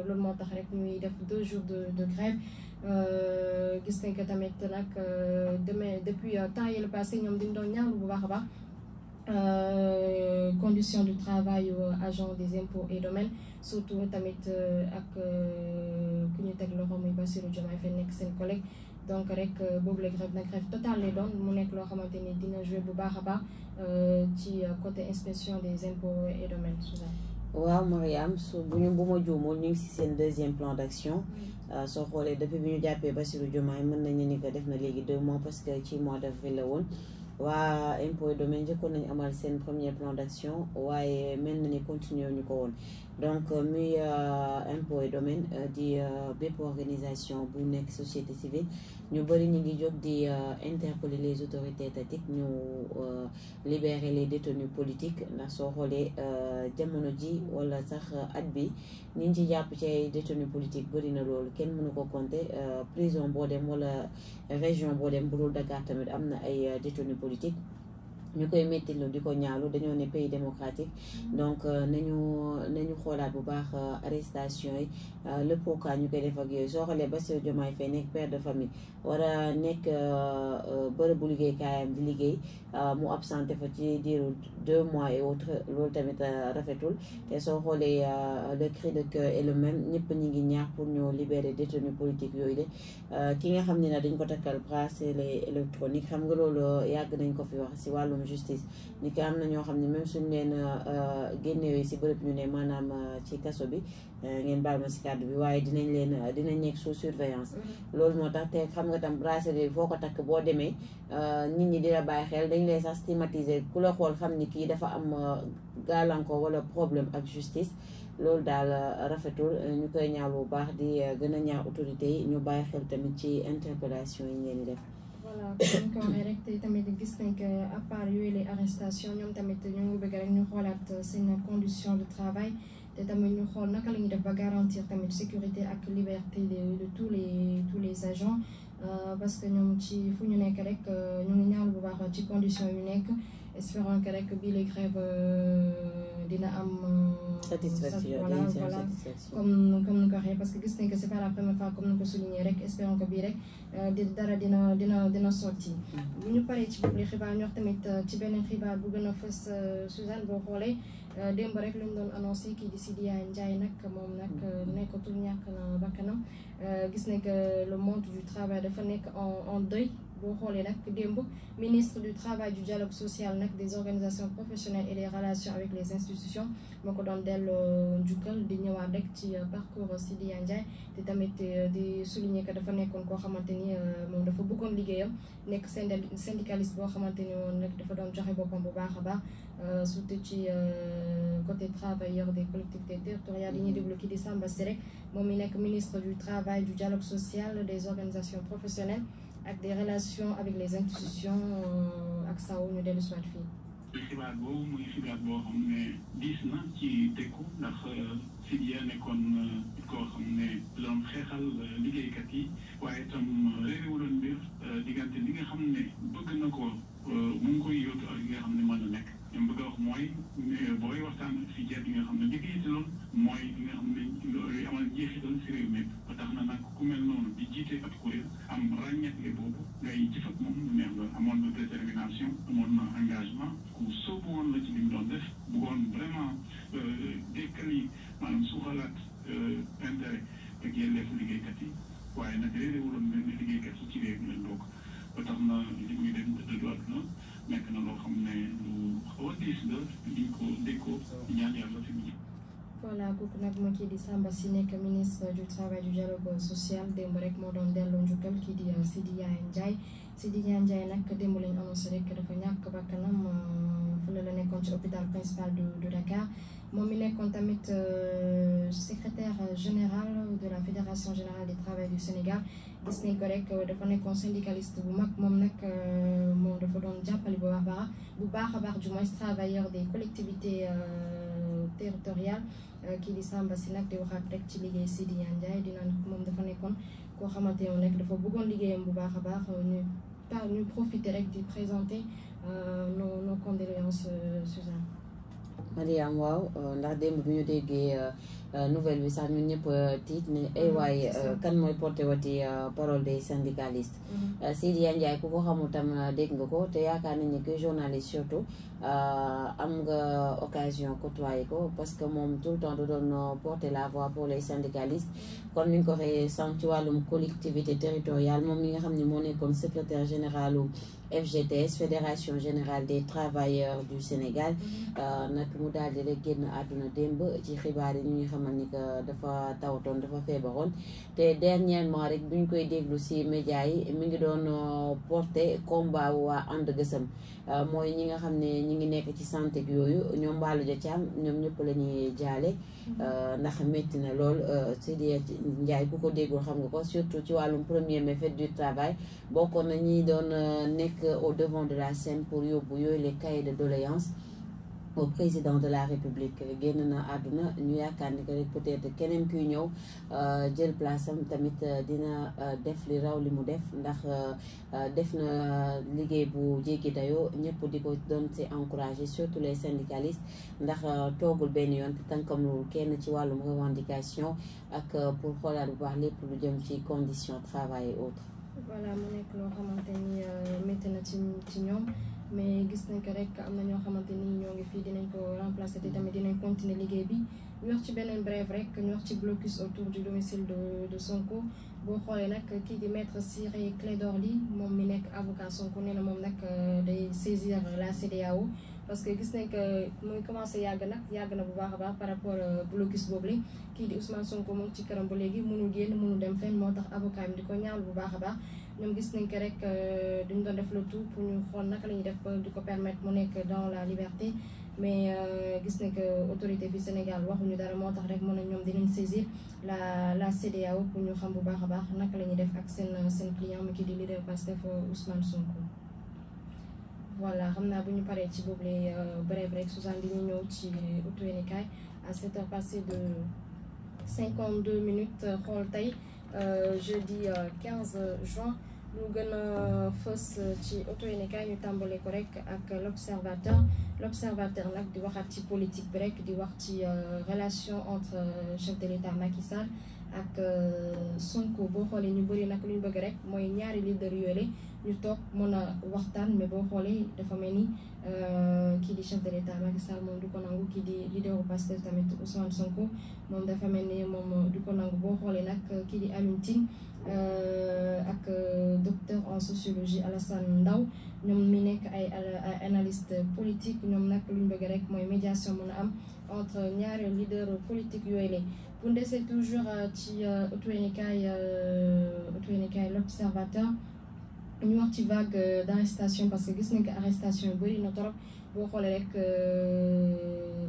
B: loolu moo tax rek ñuy def 2 jours de grève gis nañ que tamit nag demain depuis temps yi le passé ñoom dañ doon ñaawlu bu baax a baax conditions de travail agent des impôts et domaines surtout tamit ak ku ñu teg loxo muy Bassirou Diomaye Faye nekk seen collègue donc rek boobu la grève nag grève totale lay doon mu nekk loo xamante ni dina jouer bu baax a baax ci côté inspection des impôts et domaines Suzanne.
A: waaw Mariam bu ma juumul ñu ngi si seen 2e plan d'action soo xoolee depuis bi ñu jàppee Bassirou Diomaye mën nañu ni ko def na léegi 2 mois parce que ci mois d'avril la woon waa impôt et domaine njëkkoon nañu amal seen premier plan d'action waaye mel na ni continuer ñu ko woon donc muy impôt et domaine di bépp organisation bu nekk société civile ñu bëri ñu ngi jóg di interpeller les autorités étatiques ñu libérer les détenus politiques ndax soo xoolee jamono ji wala sax at bi ñi ci jàpp ci ay détenus politiques bëri na loolu kenn mënu ko compter prison boo dem wala région boo dem bu dul Dakar tamit am na ay détenus politiques ñu koy métti lu di ko ñaalu dañoo ne pays démocratique donc nañu xoolaat bu baax arrestation yi le pourquoi ñu koy def ak yooyu soo xoolee Bassirou Diomaye Faye nekk père de famille war a nekk bërëbu liggéeykaayam di liggéey mu absenté fa ci diiru 2 mois et autres loolu tamit rafetul te soo xoolee le cri de cœur est le même ñëpp ñi ngi ñaax pour ñu libérer détenus politiques yooyu de ki nga xam ne ne dañ ko takkal bracelet électronique xam nga loolu yàgg nañ ko fi wax si wàllum justice ni ko am na ñoo xam ne même suñ leen génnewee si bërëb ñu ne maanaam ci kaso bi ngeen baal ma si kàddu bi waaye dinañ nekk sous surveillance loolu moo tax te xam nga tam bracelet foo ko takk boo demee nit ñi di la bàyyi xel dañ lay sax stigmatiser ku la xool xam ni kii dafa am gàllankoor wala problème ak justice loolu daal rafetul ñu koy ñaaw bu baax di gën a ñaaw autorité yi ñu bàyyi xel tamit ci interpellation yi ngeen di def.
B: voilà comme ko waxee rek te tamit gis nañ que à part yooyu les arrestations ñoom tamit ñu ngi bëgg rek ñu xoolaat seen conditions de travail te tamit ñu xool naka la ñuy def ba garantir tamit sécurité ak liberté de tous les agents parce que ñoom ci fu ñu nekk rek ñu ngi ñaawlu bu baax ci conditions yu nekk espérons que rek bii les grèves dina am
A: satisfaction
B: voilà comme ni ko waxee parce que gis nañ que c'est pas la première fois comme ni ko souligné rek espérons que bii rek dara dina sotti bu ñu paree ci boobu xibaar ñu wax tamit ci beneen xibaar bu gën a fës Suzanne boo xoolee démb rek lañ doon annoncé kii di Sidya Ndiaye nag moom nag nekkatul ñàkk na bakkanam gis nañ que le monde du travail dafa nekk en deuil boo xoolee nag démb ministre du travail du dialogue social nag des organisations professionnelles et des relations avec les institutions moo ko doon delloo njukkal di ñëwaat rek ci parcours Sidya Ndiaye te tamit di souligner que dafa nekkoon koo xamante ni moom dafa bëggoon liggéeyam nekk syndicaliste boo xamante ni woon nag dafa doon joxe boppam bu baax a baax surtout ci côté travailleur des collectivités territoriales yi ñuy déglu kii di Samba Sy rek moom mi nekk ministre du travail du dialogue social des organisations professionnelles ak des relations avec les institutions ak saw ñu dellu soit fii.
C: xibaar boobu muy xibaar boo xam ne diis na ci dëkku ndax Sidya nekkoon koo xam ne doon xeexal liggéeykat yi waaye itam réewuloon mbir diggante li nga xam ne bëgg na ko mu ngi koy yóotu ak li nga xam ne mën na nekk ñoom bëgg a wax mooy booy waxtaan ak Sidya bi nga xam ne liggéey si loolu mooy li nga xam ne loolu amal jeexital si réew mi ba tax na nag ku mel noonu di jiite ab kuréel am ràññeetle boobu ngay jëf ak moom lu neex la amoon na détermination amoon na engagement ku sóobu woon la ci li mu doon def bëggoon vraiment dékkali maanaam suuxalaat intérêt ak yelleefu liggéeykat yi waaye nag réeréwuloon ne liggéeykat yi ci réew mi lañ bokk ba tax na li muy dem dëddu àdduna nekk na loo xam ne lu xaw a diis la diñ ko déggoo ñaan yàlla fi mu
B: voilà kooku nag moo kii di Samba Sy nekk ministre du travail du dialogue social démb rek moo doon delloo njukkal kii di Sidya Ndiaye nag démb lañ annoncé rek dafa ñàkk bakkanam fële la nekkoon ci hôpital principal de Dakar moom mi nekkoon tamit secrétaire général de la fédération générale des travailleurs du Sénégal gis nañ ko rek dafa nekkoon syndicaliste bu mag moom nag moom dafa doon jàppale bu baax a baax du moins travailleurs des collectivités territoriales kii di Samba Sy nag di waxaat rek ci liggéey Sidya Ndiaye dinaan moom dafa nekkoon koo xamante ne rek dafa bëggoon liggéeyam bu baax a baax ñu profiter rek di présenter nos condoléances Suzanne.
A: Mariam waaw ndax démb bi ñu déggee nouvelle bi sax ñun ñëpp tiit ne ay waaye kan mooy porté wati parole des syndicalistes Sidya Ndiaye ku ko xamul tam dégg nga ko te yaakaar nañ ne que journaliste surtout am nga occasion côtoyer ko parce que moom tout le temps da doon porter la voix pour les syndicalistes kon ni ñu ko waxee sànq ci wàllum collectivité territoriale moom mi nga xam ne moo nekkoon secrétaire général FGTS Fédération Générale des Travailleurs du Sénégal nag mu daal di rek génn àdduna démb ci xibaar yi ñu ngi xamal ni que dafa tawatoon dafa feebaroon te dernièrement rek duñ koy déglu si média yi mi ngi doon porter combat waa ànd gësëm mooy ñi nga xam ne ñi ngi nekk ci santé ak yooyu ñoom Mballo Dia Thiam ñoom ñëpp la ñuy jaale ndax métti na lool Sidya Ndiaye ku ko déggul xam nga ko surtout ci wàllum 1er mai fête du travail bokkoon na ñi doon nekk au devant de la scène pour yóbbu yooyu les cahiers de doléances au président de la République génn na àdduna ñu yaakaar ni que rek peut-être keneen kuy ñëw jël place am tamit dina def li raw li mu def ndax def na liggéey bu jéggi dayoo ñëpp di ko doon ci encourager surtout les syndicalistes ndax toogul benn yoon te tànkamluwul kenn ci wàllum revendication ak pour xoolaat bu baax lépp lu jëm ci conditions travail et autres.
B: voilà mu nekk loo xamante ni métti na ci ñoom mais gis nañ ko rek am na ñoo xamante ni ñoo ngi fii dinañ ko remplacer te tamit dinañ continuer liggéey bi ñu wax ci beneen brève rek ñu wax ci blocus autour du domicile de Sonko boo xoolee nag kii di maître Ciré Clédor Ly moom mi nekk avocat Sonko nee na moom nag day saisir la CEDEAO parce que gis nañ que muy commencé yàgg na bu baax a baax par rapport blocus boobu la kii di Ousmane Sonko moom ci këram ba léegi mënul génn mënul dem fenn moo tax avocat bi di ko ñaawlu bu baax a baax ñoom gis nañ ko rek duñ doon def le tout pour ñu xool naka la ñuy def ba di ko permettre mu nekk dans la liberté mais gis nañ que autorité fi Sénégal waxuñu dara moo tax rek mën na ñoom dinañ saisir la CEDEAO pour ñu xam bu baax a baax naka la ñuy def ak seen client mi ki di leader Pastef Ousmane Sonko. voilà xam naa bu ñu paree ci boobu les brève rek Suzanne di ñu ñëw ci auto yéenekaay à 7h passé de 52 minutes xool tey jeudi 15 juin lu gën a fës ci auto yéenekaay ñu tàmbale ko rek ak l'observateur nag di waxaat ci politique bi rek di wax ci relation entre chef de l'État Macky Sall ak Sonko. boo xoolee ñu bëri nag lu ñu bëgg rek mooy ñaari leader yooyu ñu toog mën a waxtaan, mais boo xoolee dafa mel ni kii di chef de l'État Macky Sall moom du ko nangu, kii di leader bu Pastef tamit Ousmane Sonko moom dafa mel ni moom du ko nangu. boo xoolee nag kii di Alioune Tine ak docteur en sociologie Alassane Ndao ñoom mi nekk ay analyste politique, ñoom nag lu ñu bëgg rek mooy médiation mën a am entre ñaari leader politique yooyu la. bu ñu desee toujours ci auto yéenekaay l'observateur ñu wax ci vague d'arrestation, parce que gis nañ ko arrestation yu bëri na trop. boo xoolee rek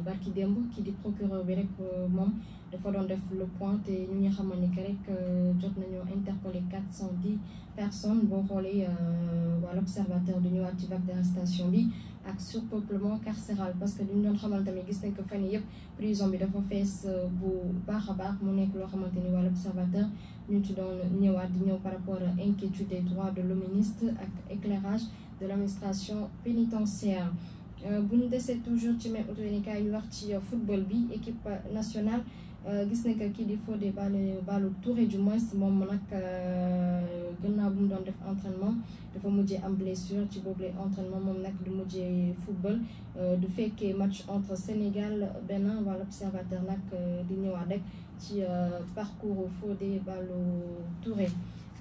B: barki démb kii di procureur bi rek moom dafa doon def le point te ñu ngi xamal ni que rek jot nañoo interpellé 410 personnes. boo xoolee waa l'observateur du ñëwaat ci vague d'arrestation bi ak surpeuplement carcéral, parce que duñ doon xamal tamit gis nañ ko fan yii yëpp prison bi dafa fees bu baax a baax. mu nekk loo xamante ni waa l'observateur ñu ci doon ñëwaat di ñëw par rapport à inquiétude des droits de l'hoministe ak éclairage de l'administration pénitentiaire. bu ñu desee toujours ci même auto yéenekaay ñu wax ci football bi équipe nationale gis nañ que kii di Fodé Ballo-Touré du moins moom nag gannaaw bu mu doon def entraînement dafa mujjee am blessure ci boobu entraînement, moom nag du mujjee football du fekkee match entre Sénégal Bénin. waa l'observateur nag di ñëwaat rek ci parcours Fodé Ballo-Touré.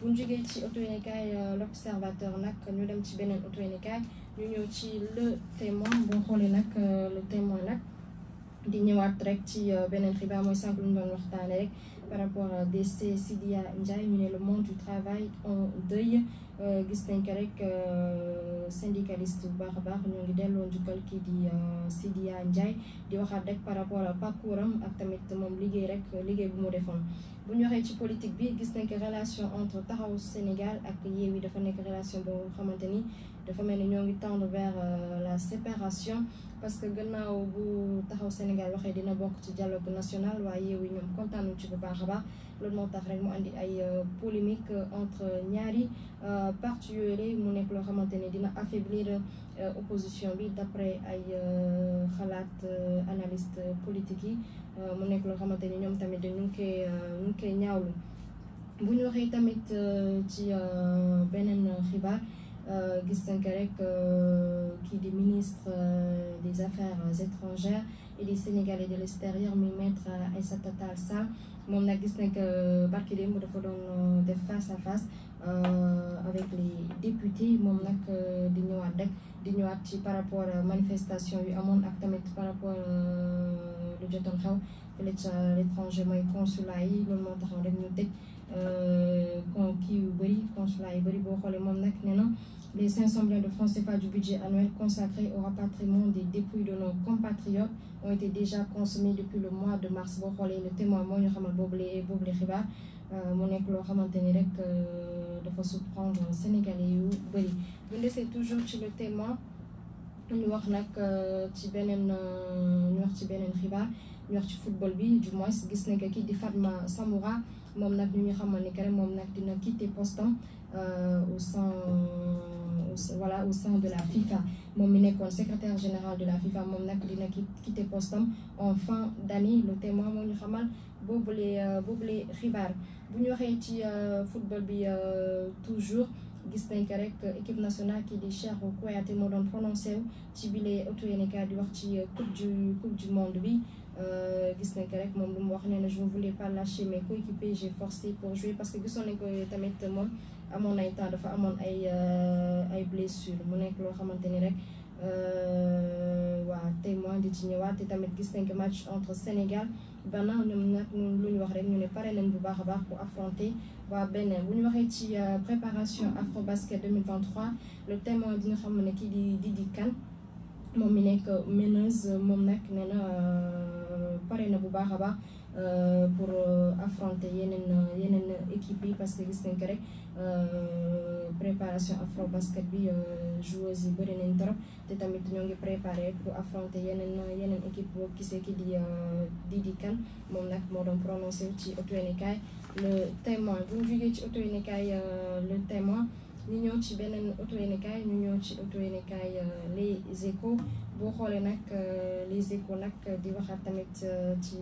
B: bu ñu jógee ci auto yéenekaay l'observateur nag ñu dem ci beneen auto yéenekaay ñu ñëw ci le témoin. boo xoolee nag le témoin nag di ñëwaat rek ci beneen xibaar mooy sànq lu ñu doon waxtaane rek par rapport à décès Sidya Ndiaye. ñu ne le monde du travail en deuil. gis nañ ko rek syndicaliste bu baax a baax ñoo ngi delloo njukkal kii di Sidya Ndiaye di waxaat rek par rapport à parcours am ak tamit moom liggéey bu mu defoon. bu ñu waxee ci politique bi gis nañ que relation entre Taxawu Sénégal ak Yewwi dafa nekk relation boo xamante ni dafa mel ni ñoo ngi tendre vers la séparation, parce que gannaaw bu Taxawu Sénégal waxee dina bokk ci dialogue national, waaye Yewwi ñoom kontaan ci bu baax a baax. loolu moo tax rek mu andi ay polémique entre ñaari parti yooyu mu nekk loo xamante ni dina affaiblir opposition bi d'après ay xalaat analyste politique yi. mu nekk loo xamante ni ñoom tamit ñu ngi koy ñaawlu. bu ñu waxee tamit ci beneen xibaar gis nañ ko rek kii di ministre des affaires étrangères et des Sénégalais de l'extérieur muy maître Aïssata Tall Sall. moom nag gis nañ que barki démb dafa doon def face à face avec les députés. moom nag di ñëwaat ci par rapport manifestation yu amoon ak tamit par rapport lu jotoon xew fële ca l'étranger mooy consulat yi. loolu moo taxoon rek ñu tëj consulat yu bëri. boo xoolee moom nag nee na les 500 millions de francs CFA du budget annuel consacré au rapatriement des dépouilles de nos compatriotes ont été déjà consommés depuis le mois de mars. boo xoolee le témoin moo ñu xamal boobu le xibaar. mu nekk loo xamante ni rek dafa surprendre Sénégalais yu bëri. bu desee toujours ci le témoin ñu wax nag ci beneen xibaar. ñu wax ci football bi du moins gis nañ que kii di Fatma Samoura moom nag ñu xamal ni que rek moom nag dina quitter postam au sein de la FIFA. moom mi nekkoon secrétaire général de la FIFA moom nag dina quitter postam en fin d'année. le témoin moo ñu xamal boobule xibaar. bu ñu waxee ci football bi toujours gis nañ ko rek équipe nationale kii di Cheikhou Kouyaté moo doon prononcé ci bile auto yéenekaay di wax ci coupe du monde bi. gis nañ ko rek moom lu mu wax nee na je ne voulais pas lâcher mes coéquipiers, j'ai forcé pour jouer, parce que gisoon nañ ko tamit moom amoon ay temps dafa amoon ay blessure. mu nekk loo xamante ni rek waa témoin di ci ñëwaat. te tamit gis nañ ko match entre Sénégal Bénin ñoom nag lu ñu wax rek ñu ne pare nañ bu baax a baax pour affronter waa Bénin. bu ñu waxee ci préparation Afrobasket 2023 le témoin di nga xam ne kii di Didi Kane moom mi nekk meneuse moom nag nee na pare na bu baax a baax pour affronter yeneen équipe yi, parce que gis nañ ko rek préparation Afrobasket bi joueuses yi bëri nañ trop te tamit ñoo ngi préparé pour affronter yeneen équipe. boo gisee ki di Didi Kane moom nag moo doon prononcé ci auto yéenekaay le témoin. bu ñu jógee ci auto yéenekaay le témoin ñëw ci beneen auto yéenekaay ñu ñëw ci auto yéenekaay Les Échos boo xoolee nag Les Échos nag di waxaat tamit ci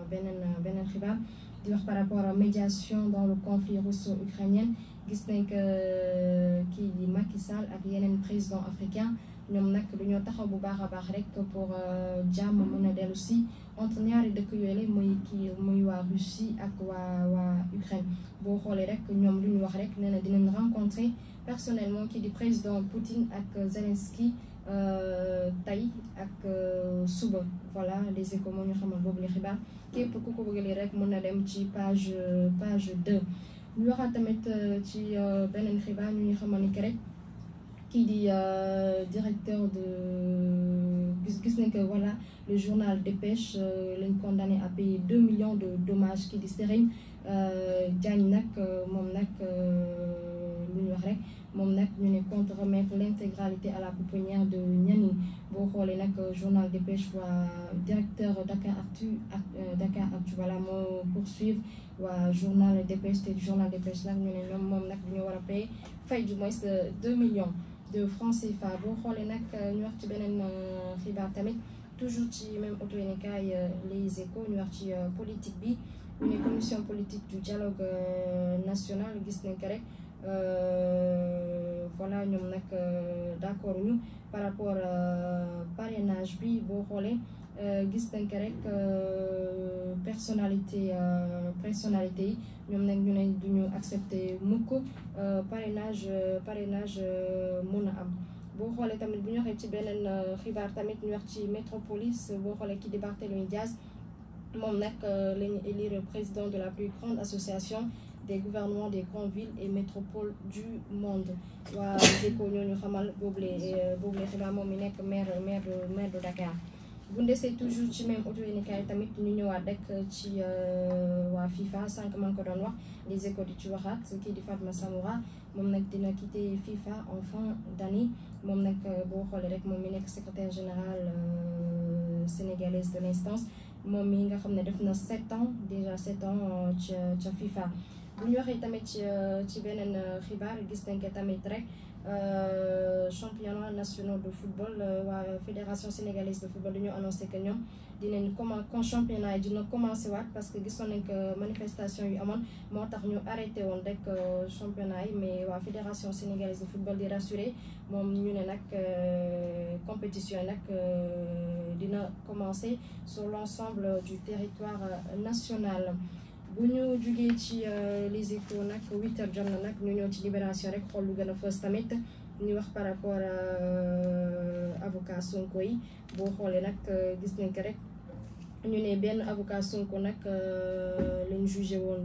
B: beneen xibaar di wax par rapport à médiation dans le conflit russo-ukrainien gis nañ que kii di Macky Sall ak yeneen président africain ñoom nag dañoo taxaw bu baax a baax rek pour jàmm mën a dellu si entre ñaari dëkk yooyu la muy waa Russie ak waa Ukraine boo xoolee rek ñoom lu ñu wax rek nee na dinañ rencontrer personnellement kii di président Poutine ak Zelensky tey ak suba voilà Les Échos moo ñu xamal boobu li xibaar képp ku ko bëgg lii rek mën na dem ci page 2 ñu waxaat tamit ci beneen xibaar ñu ñu xamal ni que rek kii di directeur de gis nañ que voilà le journal Dépêche lañ condamné à payer 2 millions de dommages kii di Serigne Diagne nag moom nag lu ñu wax rek moom nag ñu ne compte remettre l'intégralité à la pouponnière de Nianing boo xoolee nag journal Dépêche waa directeur Dakaractu voilà moo poursuivre waa journal Dépêche te journal Dépêche nag ñu ne ñoom moom nag ñu war a payer fay du moins 2 millions de francs CFA boo xoolee nag ñu wax ci beneen xibaar tamit toujours ci même auto yéenekaay Les Échos ñu wax ci politique bi ñu ne commission politique du dialogue national gis nañ ko rek voilà ñoom nag d'accord ñu par rapport parrainage bi boo xoolee gis nañ ko rek personnalité yi ñoom nag ñu ne duñu accepter mukk parrainage mën a am boo xoolee tamit bu ñu waxee ci beneen xibaar tamit ñu wax ci métropolis boo xoolee ki di Barthélémy Dias moom nag la ñu élire président de la plus grande association des gouvernements des grandes villes et métropoles du monde waa Les Échos ñoo ñu xamal boobule xibaar moom mi nekk maire de Dakar bu ndesee toujours ci même auto yéenekaay tamit ñu ñëwaat rek ci waa FIFA sànq man ko doon wax Les Échos di ci waxaat kii di Fatma Samoura moom nag dina quitter FIFA en fin d'année moom nag boo xoolee rek moom mi nekk secrétaire général sénégalaise de l'instance moom mi nga xam ne def na 7 ans ca FIFA bu ñu waxee tamit ci beneen xibaar gis nañ ko tamit rek championnat national de football waa fédération sénégalaise de football dañoo annoncé que ñoom dinañ championnat yi dina commencé waat parce que gisoon nañ que manifestation yu amoon moo tax ñu arrêté woon rek championnat yi mais waa fédération sénégalaise de football di rassuré moom ñu ne nag compétition yi nag dina commencer sur l'ensemble du territoire national bu ñu jugee ci Les Échos nag 8h jot na nag ñu ñëw ci Libération rek xool lu gën a fës tamit ñu wax par rapport avocat Sonko yi boo xoolee nag gis nañ ko rek ñu ne benn avocat Sonko nag lañ jugé woon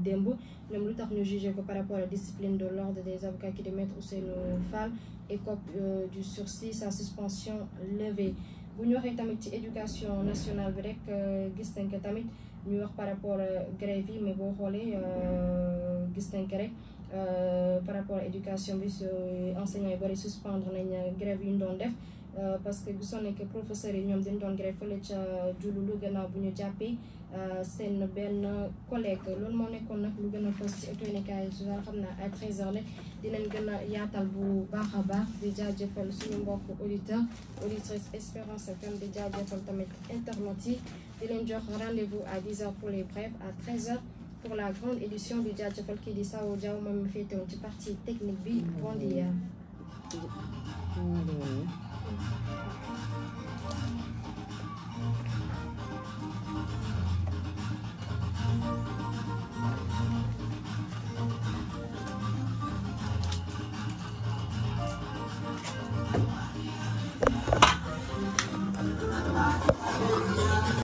B: démb ñoom lu tax ñu jugé ko par rapport à discipline de l'ordre des avocats qui de maître Ousseynou Fall écope du sursis sa suspension levée bu ñu waxee tamit ci éducation nationale bi rek gis nañ ko tamit ñu wax par rapport grève yi mais boo xoolee gis nañ ko rek par rapport à éducation bi enseignants yi bari suspendre nañ grève yu ñu doon def parce que gisoon nañ que professeurs yi ñoom dañ doon grève fële ca Diouloulou gannaaw bu ñu jàppee seen benn collègue loolu moo nekkoon nag lu gën a fës ci yéenekaay yi xam naa à 13h ne dinañ gën a yaatal bu baax a baax di jaajëfal suñu mbokk auditeur auditrice Espérance FM di jaajëfal tamit internautes yi di leen jox rendez-vous à 10h pour les brèves à 13h pour la grande édition di jaajëfal kii di Sao Diaw moom mi féetewoon ci partie technique bi bon dia